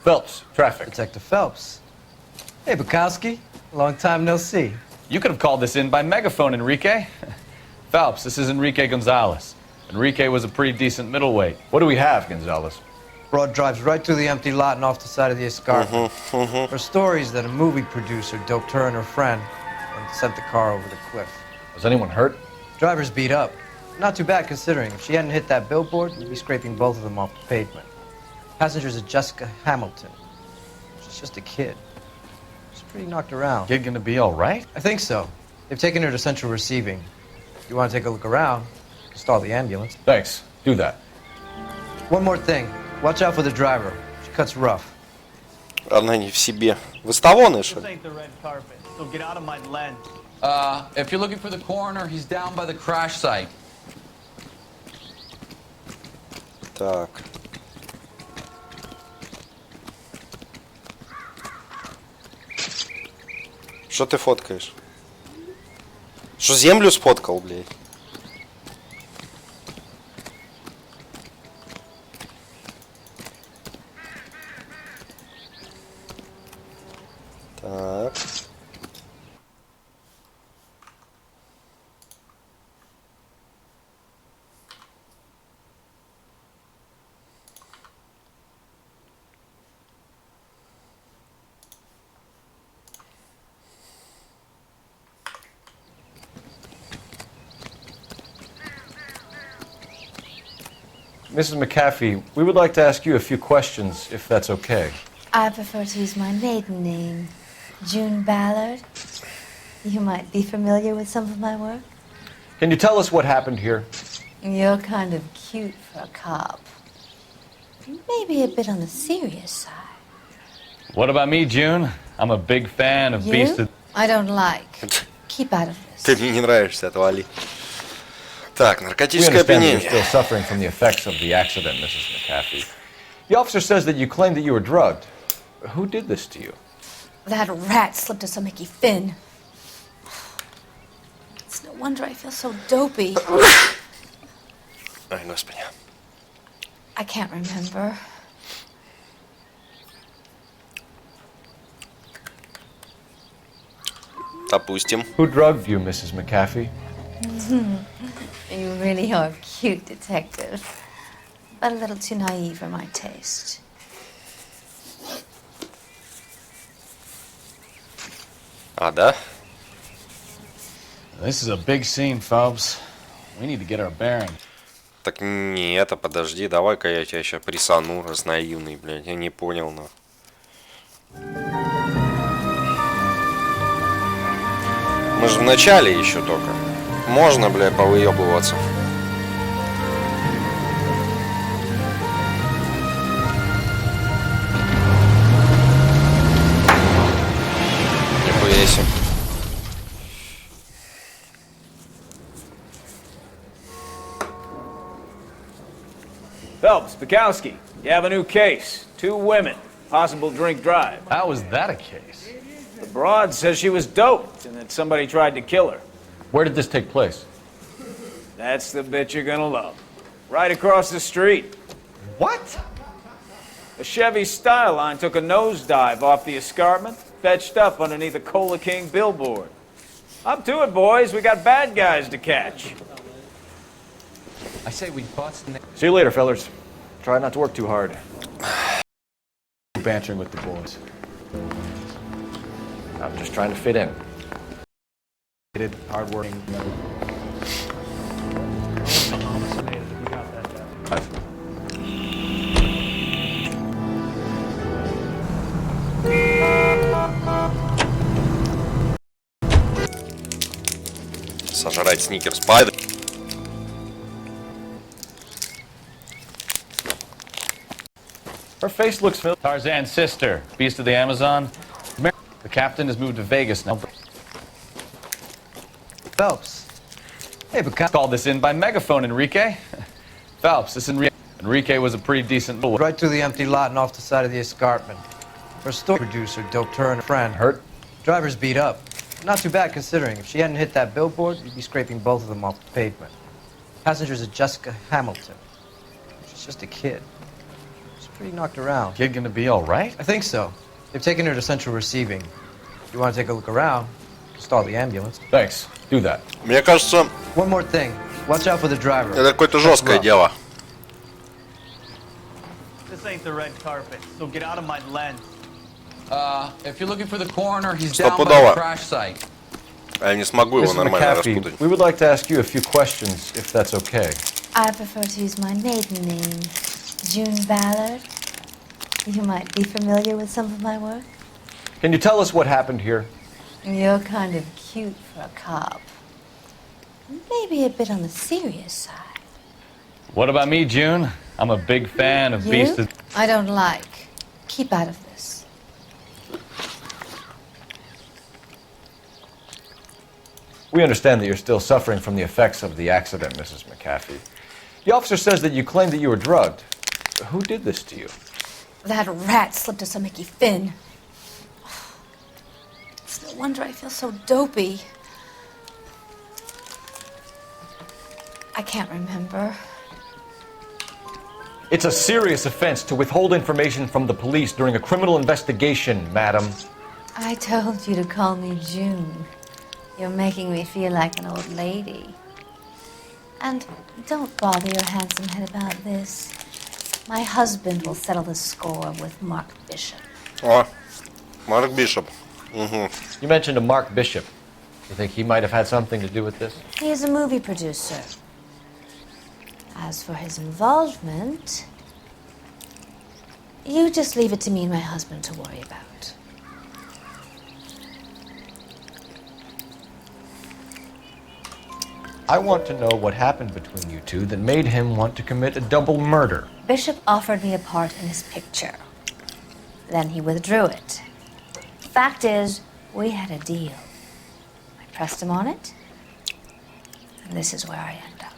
Phelps, traffic. Detective Phelps. Hey, Bukowski. Long time no see. You could have called this in by megaphone, Enrique. Phelps, this is Enrique Gonzalez. Enrique was a pretty decent middleweight. What do we have, Gonzalez? Broad drives right through the empty lot and off the side of the escarpment. Her story is that a movie producer doped her and her friend and sent the car over the cliff. Was anyone hurt? Driver's beat up. Not too bad considering. If she hadn't hit that billboard, we'd be scraping both of them off the pavement. Passenger's a Jessica Hamilton. She's just a kid. She's pretty knocked around. Kid gonna be all right? I think so. They've taken her to central receiving. If you want to take a look around, stall the ambulance. Thanks. Do that. One more thing. Watch out for the driver. She cuts rough. Она не в себе. Выставоны, что This ли? ain't the red carpet, so get out of my lens. If you're looking for the coroner, he's down by the crash site. Так. Что ты фоткаешь? Что, землю сфоткал, блядь? Так. Mrs. McAfee, we would like to ask you a few questions, if that's okay. I prefer to use my maiden name, June Ballard. You might be familiar with some of my work. Can you tell us what happened here? You're kind of cute for a cop. Maybe a bit on the serious side. What about me, June? I'm a big fan of Beast You? of... I don't like. Keep out of this. Ты мне не нравишься, отвали. Так, We наркотическое understand that опьянение. you're still suffering from the effects of the accident, Mrs. McAfee. The officer says that you claimed that you were drugged. Who did this to you? That rat slipped us a Mickey Finn. It's no wonder I feel so dopey. Ой, господи. I can't remember. Допустим. Who drugged you, Mrs. McAfee? You really are a cute detective, but a little too naive for my taste. А, да? This is a big scene, Phelps. We need to get our bearings. Так нет, а подожди, давай-ка я тебя сейчас присану, раз наивный, блядь, я не понял, но. Мы же в начале еще только. Можно, блядь, повыебываться. Нихуя себе. Phelps, Bukowski, you have a new case. 2 women, possible drink drive. How was that a case? The broad says she was doped and that somebody tried to kill her. Where did this take place? That's the bit you're gonna love. Right across the street. What? A Chevy Styline took a nosedive off the escarpment, fetched up underneath a Cola King billboard. Up to it, boys. We got bad guys to catch. I say we bust. See you later, fellas. Try not to work too hard. Bantering with the boys. I'm just trying to fit in. Hardworking. Сожрать сникерс пайда. Her face looks familiar. Tarzan's sister, beast of the Amazon. The captain has moved to Vegas now. Phelps. Hey, Bukowski. Called this in by megaphone, Enrique. Phelps, this Enrique was a pretty decent bull. Right through the empty lot and off the side of the escarpment. For a story producer, doped her and a friend. Hurt? Driver's beat up. Not too bad considering. If she hadn't hit that billboard, you'd be scraping both of them off the pavement. Passenger's Jessica Hamilton. She's just a kid. She's pretty knocked around. Kid gonna be all right? I think so. They've taken her to central receiving. If you want to take a look around, stall the ambulance. Thanks. Do that. Мне кажется, One more thing. Watch out for the driver. это какое-то жесткое дело. This ain't the red carpet, so get out of my lens. If you're looking for the coroner, he's down by Стопудово. the crash site. Я не смогу его Mrs. нормально распутать. McAfee, we would like to ask you a few questions, if that's okay. I prefer to use my maiden name, June Ballard. You might be familiar with some of my work. Can you tell us what happened here? You're kind of cute for a cop. Maybe a bit on the serious side. What about me, June? I'm a big fan of You? Beast of... I don't like. Keep out of this. We understand that you're still suffering from the effects of the accident, Mrs. McAfee. The officer says that you claimed that you were drugged. Who did this to you? That rat slipped us a Mickey Finn. It's no wonder I feel so dopey. I can't remember. It's a serious offense to withhold information from the police during a criminal investigation, madam. I told you to call me June. You're making me feel like an old lady. And don't bother your handsome head about this. My husband will settle the score with Mark Bishop. О, Марк Бишоп. Угу. You mentioned a Mark Bishop. You think he might have had something to do with this? He is a movie producer. As for his involvement, you just leave it to me and my husband to worry about. I want to know what happened between you two that made him want to commit a double murder. Bishop offered me a part in his picture. Then he withdrew it. Fact is, we had a deal. I pressed him on it, and this is where I end up.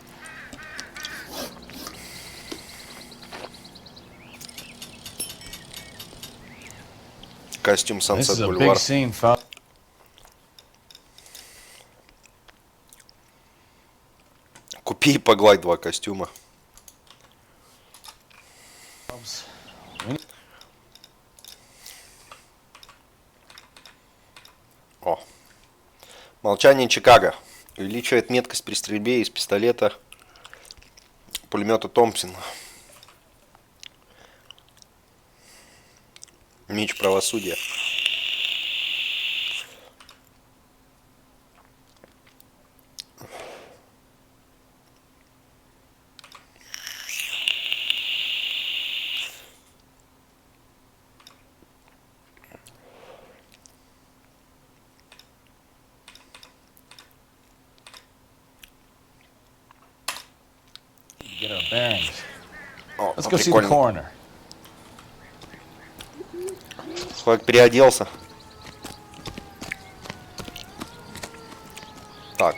Костюм This Сансет is a big Бульвар. scene, folks. Купи и погладь два костюма. О. Молчание Чикаго. Увеличивает меткость при стрельбе из пистолета пулемета Томпсон. Меч правосудия. Get our bearings. О, Let's go see the прикольно. coroner. Человек переоделся. Так.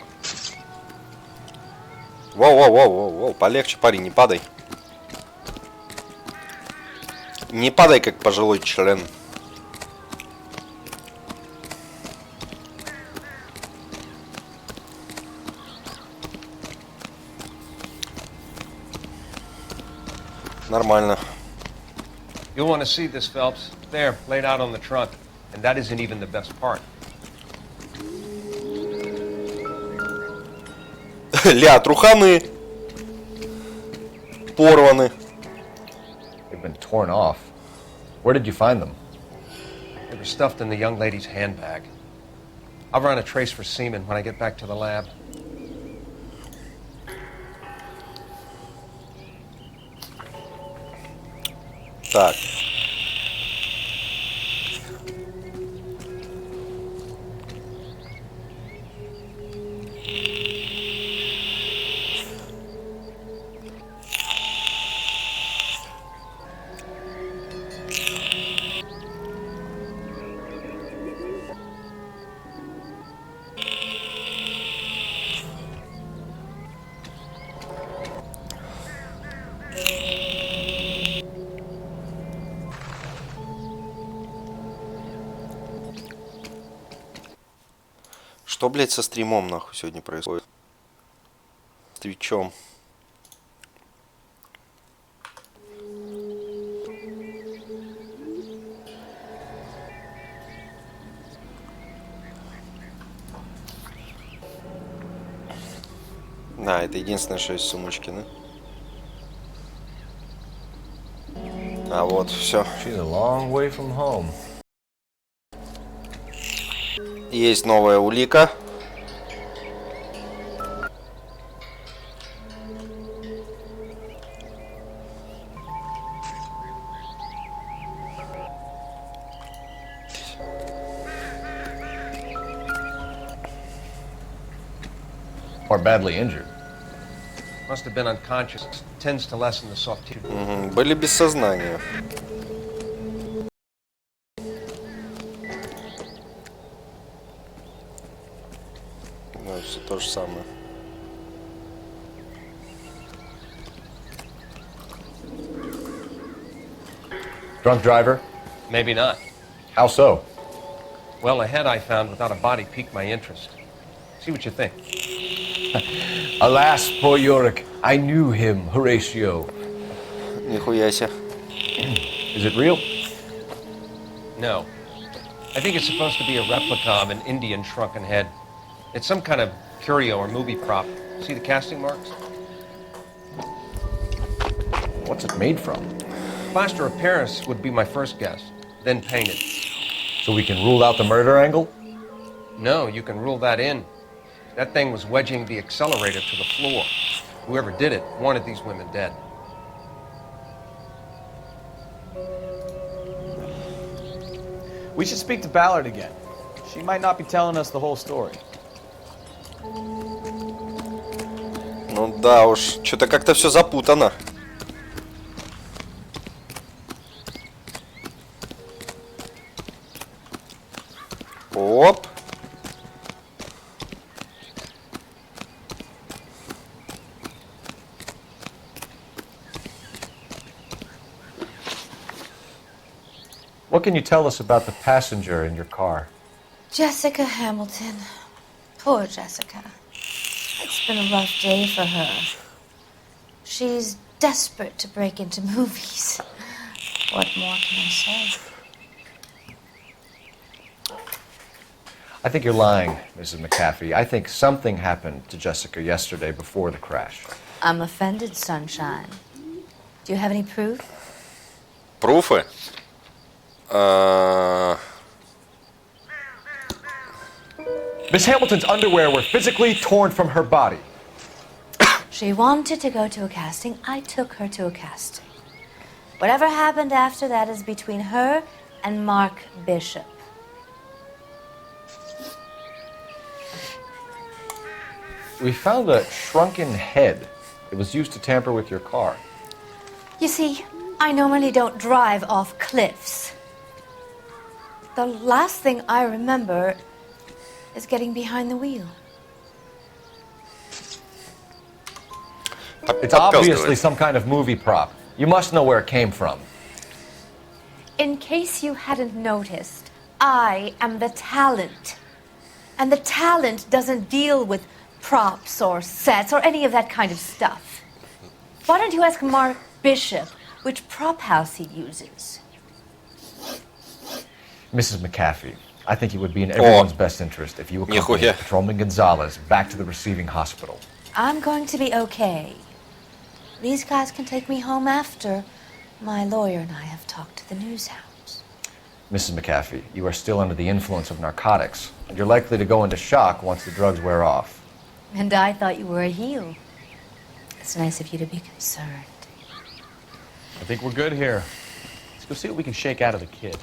Воу, полегче, парень, не падай. Не падай, как пожилой член. Нормально. You'll want to see this, Phelps. There, laid out on the trunk. And that isn't even the best part. Ля, труханы. Порваны. They've been torn off. Where did you find them? They were stuffed in the young lady's handbag. I'll run a trace for semen when I get back to the lab. Так. Что, блядь, со стримом, нахуй, сегодня происходит? С твичом. Да, это единственное, что есть в сумочке, да? А вот, все. Есть новая улика. Or badly injured. Must have been unconscious. Tends to lessen the soft tissue. Были без сознания. Ну, все то же самое. Drunk driver? Maybe not. How so? Well, a head I found without a body piqued my interest. See what you think. Alas, poor Yorick. I knew him, Horatio. Нихуя себе. Is it real? No. I think it's supposed to be a replica of an Indian shrunken head. It's some kind of curio or movie prop. See the casting marks? What's it made from? Plaster of Paris would be my first guess, then painted. So we can rule out the murder angle? No, you can rule that in. That thing was wedging the accelerator to the floor. Whoever did it wanted these women dead. We should speak to Ballard again. She might not be telling us the whole story. Ну да уж, что-то как-то все запутано. Оп. What can you tell us about the passenger in your car? Jessica Hamilton. Poor Jessica. It's been a rough day for her. She's desperate to break into movies. What more can I say? I think you're lying, Mrs. McAfee. I think something happened to Jessica yesterday before the crash. I'm offended, Sunshine. Do you have any proof? Пруфы? Miss Hamilton's underwear were physically torn from her body. She wanted to go to a casting. I took her to a casting. Whatever happened after that is between her and Mark Bishop. We found a shrunken head. It was used to tamper with your car. You see, I normally don't drive off cliffs. The last thing I remember is getting behind the wheel. It's obviously some kind of movie prop. You must know where it came from. In case you hadn't noticed, I am the talent. And the talent doesn't deal with props or sets or any of that kind of stuff. Why don't you ask Mark Bishop which prop house he uses? Mrs. McAfee, I think it would be in everyone's best interest if you accompanied Patrolman Gonzalez back to the receiving hospital. I'm going to be okay. These guys can take me home after my lawyer and I have talked to the news house. Mrs. McAfee, you are still under the influence of narcotics, and you're likely to go into shock once the drugs wear off. And I thought you were a heel. It's nice of you to be concerned. I think we're good here. Let's go see what we can shake out of the kid.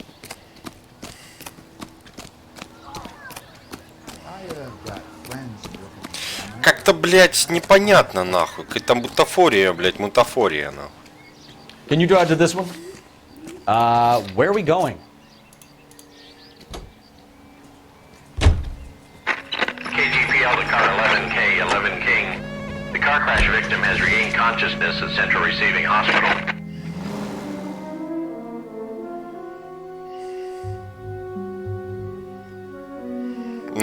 Как-то, блядь, непонятно, нахуй. Какая-то бутафория, блядь, мутафория, нахуй. Can you drive to this one? Where are we going? KGPL to car 11K, 11 King. The car crash victim has regained consciousness at Central Receiving Hospital.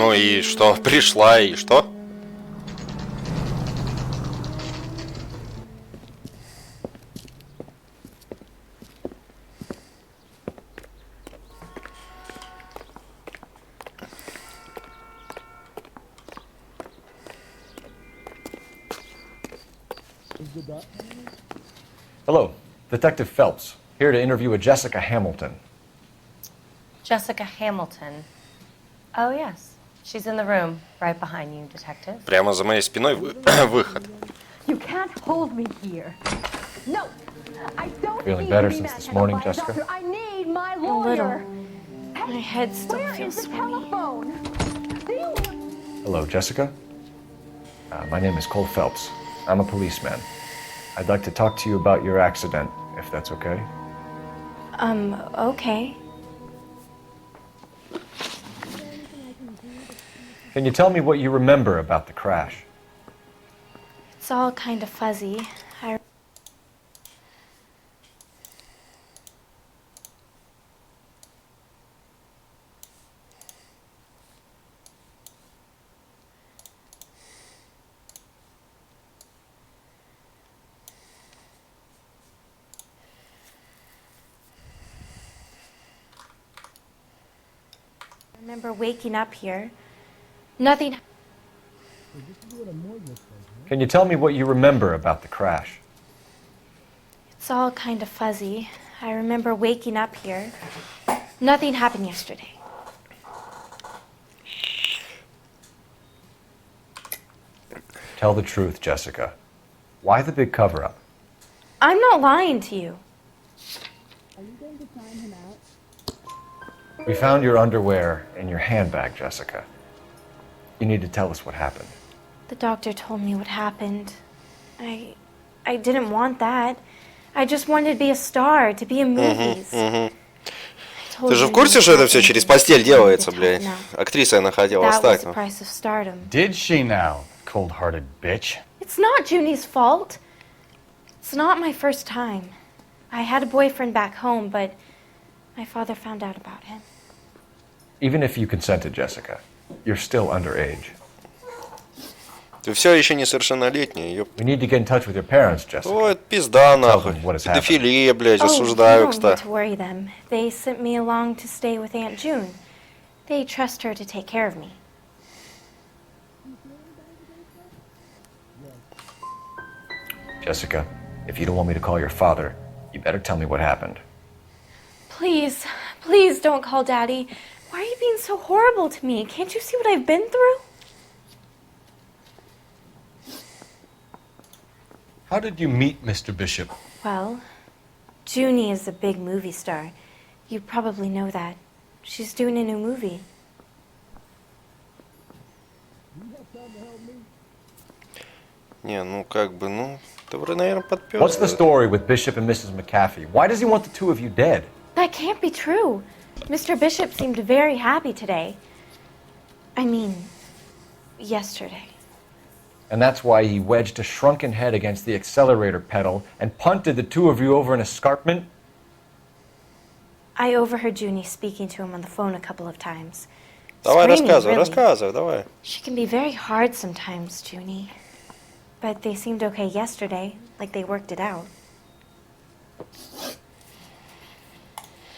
Ну и что? Пришла, и что? Hello, Detective Phelps, here to interview a Jessica Hamilton. Jessica Hamilton. Oh, yes. She's in the room, right behind you, Detective. Прямо за моей спиной выход. You can't hold me here. No, I don't Feeling need better to be since manhandled this morning, by a Jessica? doctor. I need my A lawyer. little. My head still Where feels is the swimming. telephone? Hello, Jessica. My name is Cole Phelps. I'm a policeman. I'd like to talk to you about your accident, if that's okay. Okay. Can you tell me what you remember about the crash? It's all kind of fuzzy. I remember waking up here. Nothing. Can you tell me what you remember about the crash? It's all kind of fuzzy. I remember waking up here. Nothing happened yesterday. Tell the truth, Jessica. Why the big cover-up? I'm not lying to you. We found your underwear in your handbag, Jessica. You need to tell us what happened. The doctor told me what happened. I didn't want that. I just wanted to be a star, to be in movies. Ты же в курсе, что это все через постель делается, блядь? Актрисой она хотела стать. Did she now, cold-hearted bitch? It's not Junie's fault. It's not my first time. I had a boyfriend back home, but my father found out about him. Even if you consented, Jessica, you're still underage. Ты все еще несовершеннолетняя, ёп. We need to get in touch with your parents, Jessica. Ой, это пизда, нахуй. Педофилия, блядь, осуждаю, You don't need кстати. to worry them. They sent me along to stay with Aunt June. They trust her to take care of me. Jessica, if you don't want me to call your father, you better tell me what happened. Please, please don't call Daddy. Why are you being so horrible to me? Can't you see what I've been through? How did you meet Mr. Bishop? Well, Junie is a big movie star. You probably know that. She's doing a new movie. Не, ну как бы, ну, ты вроде, наверное, подпёр. What's the story with Bishop and Mrs. McAfee? Why does he want the two of you dead? That can't be true. Mr. Bishop seemed very happy today. I mean, yesterday. And that's why he wedged a shrunken head against the accelerator pedal and punted the two of you over an escarpment? I overheard Junie speaking to him on the phone a couple of times. Давай, Screaming, рассказывай, really. рассказывай, давай. She can be very hard sometimes, Junie. But they seemed okay yesterday, like they worked it out.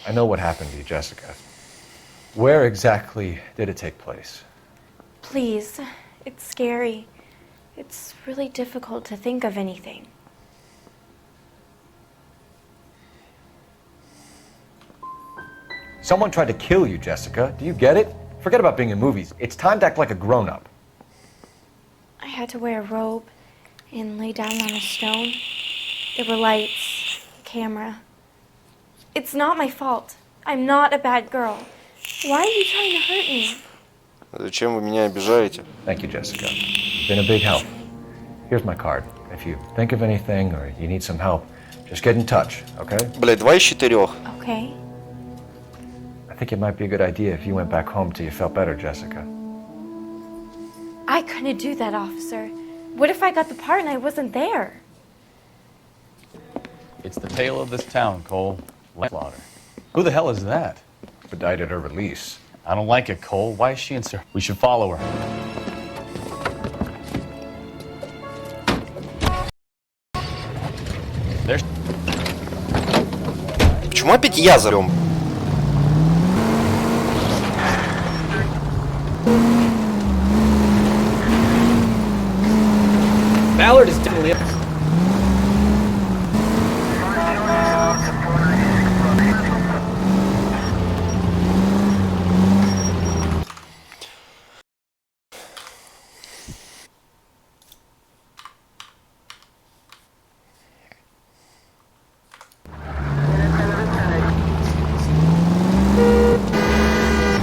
I know what happened to you, Jessica. Where exactly did it take place? Please, it's scary. It's really difficult to think of anything. Someone tried to kill you, Jessica. Do you get it? Forget about being in movies. It's time to act like a grown-up. I had to wear a robe and lay down on a stone. There were lights, a camera. It's not my fault. I'm not a bad girl. Why are you trying to hurt me? Зачем вы меня обижаете? Thank you, Jessica. You've been a big help. Here's my card. If you think of anything or you need some help, just get in touch, okay? Блядь, 2 из 4. Okay. I think it might be a good idea if you went back home till you felt better, Jessica. I couldn't do that, officer. What if I got the part and I wasn't there? It's the tale of this town, Cole. Slaughter. Who the hell is that? Expedited her release. I don't like it, Cole. Why is she in here? We should follow her. There's... Почему опять я за рулем? Ballard is definitely...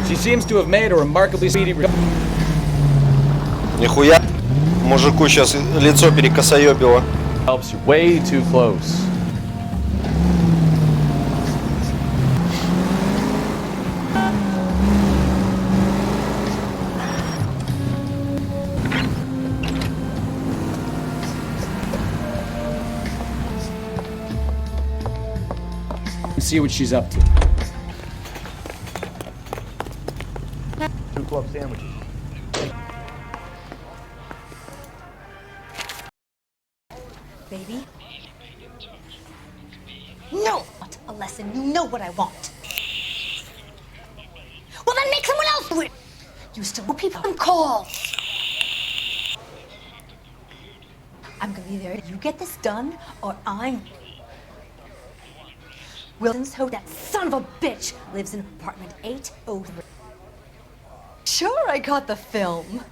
She seems to have made a remarkably speedy... Нихуя. Мужику сейчас лицо перекосоебило. Helps you way too close. See what she's up to. 2 club sandwiches. Baby? No! What a lesson. You know what I want. Well, then make someone else do it! You still want people on calls. I'm gonna be there. You get this done, or I'm... Wilson's hope that son of a bitch lives in apartment 803. Sure, I got the film.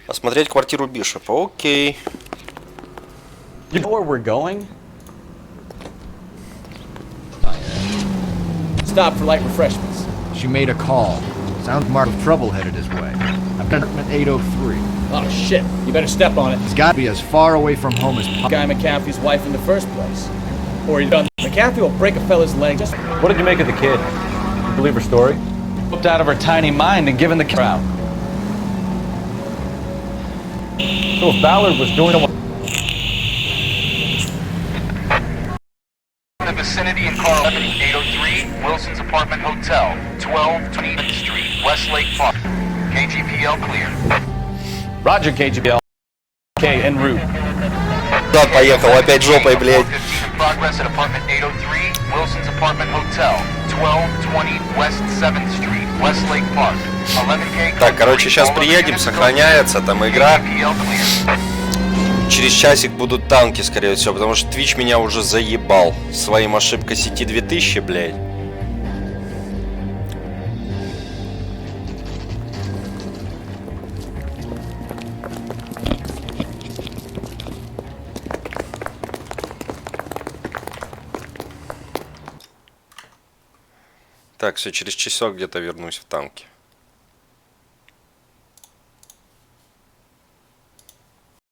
Осмотреть квартиру Бишопа. Окей. You know where we're going? Stop for light refreshments. She made a call. Sounds mark of trouble headed his way. Apartment 803. Oh shit, you better step on it. He's got to be as far away from home as possible. Guy McAfee's wife in the first place. Or he done. McAfee will break a fella's leg just... What did you make of the kid? You believe her story? Flipped out of her tiny mind and given the crowd. So if Ballard was doing... In the vicinity in car 11803, Wilson's Apartment Hotel, 1220th Street, Westlake Park. KGPL clear. Roger, KGPL. Okay, en route. Да, поехал, опять жопой, блядь. Progress at apartment 803, Wilson's Apartment Hotel, 1220 West 7th Street, Westlake Park. 11K. Так, короче, сейчас приедем, сохраняется там игра. Через часик будут танки, скорее всего, потому что Twitch меня уже заебал. Своим ошибкой сети 2000, блядь. Так, все, через часок где-то вернусь в танки.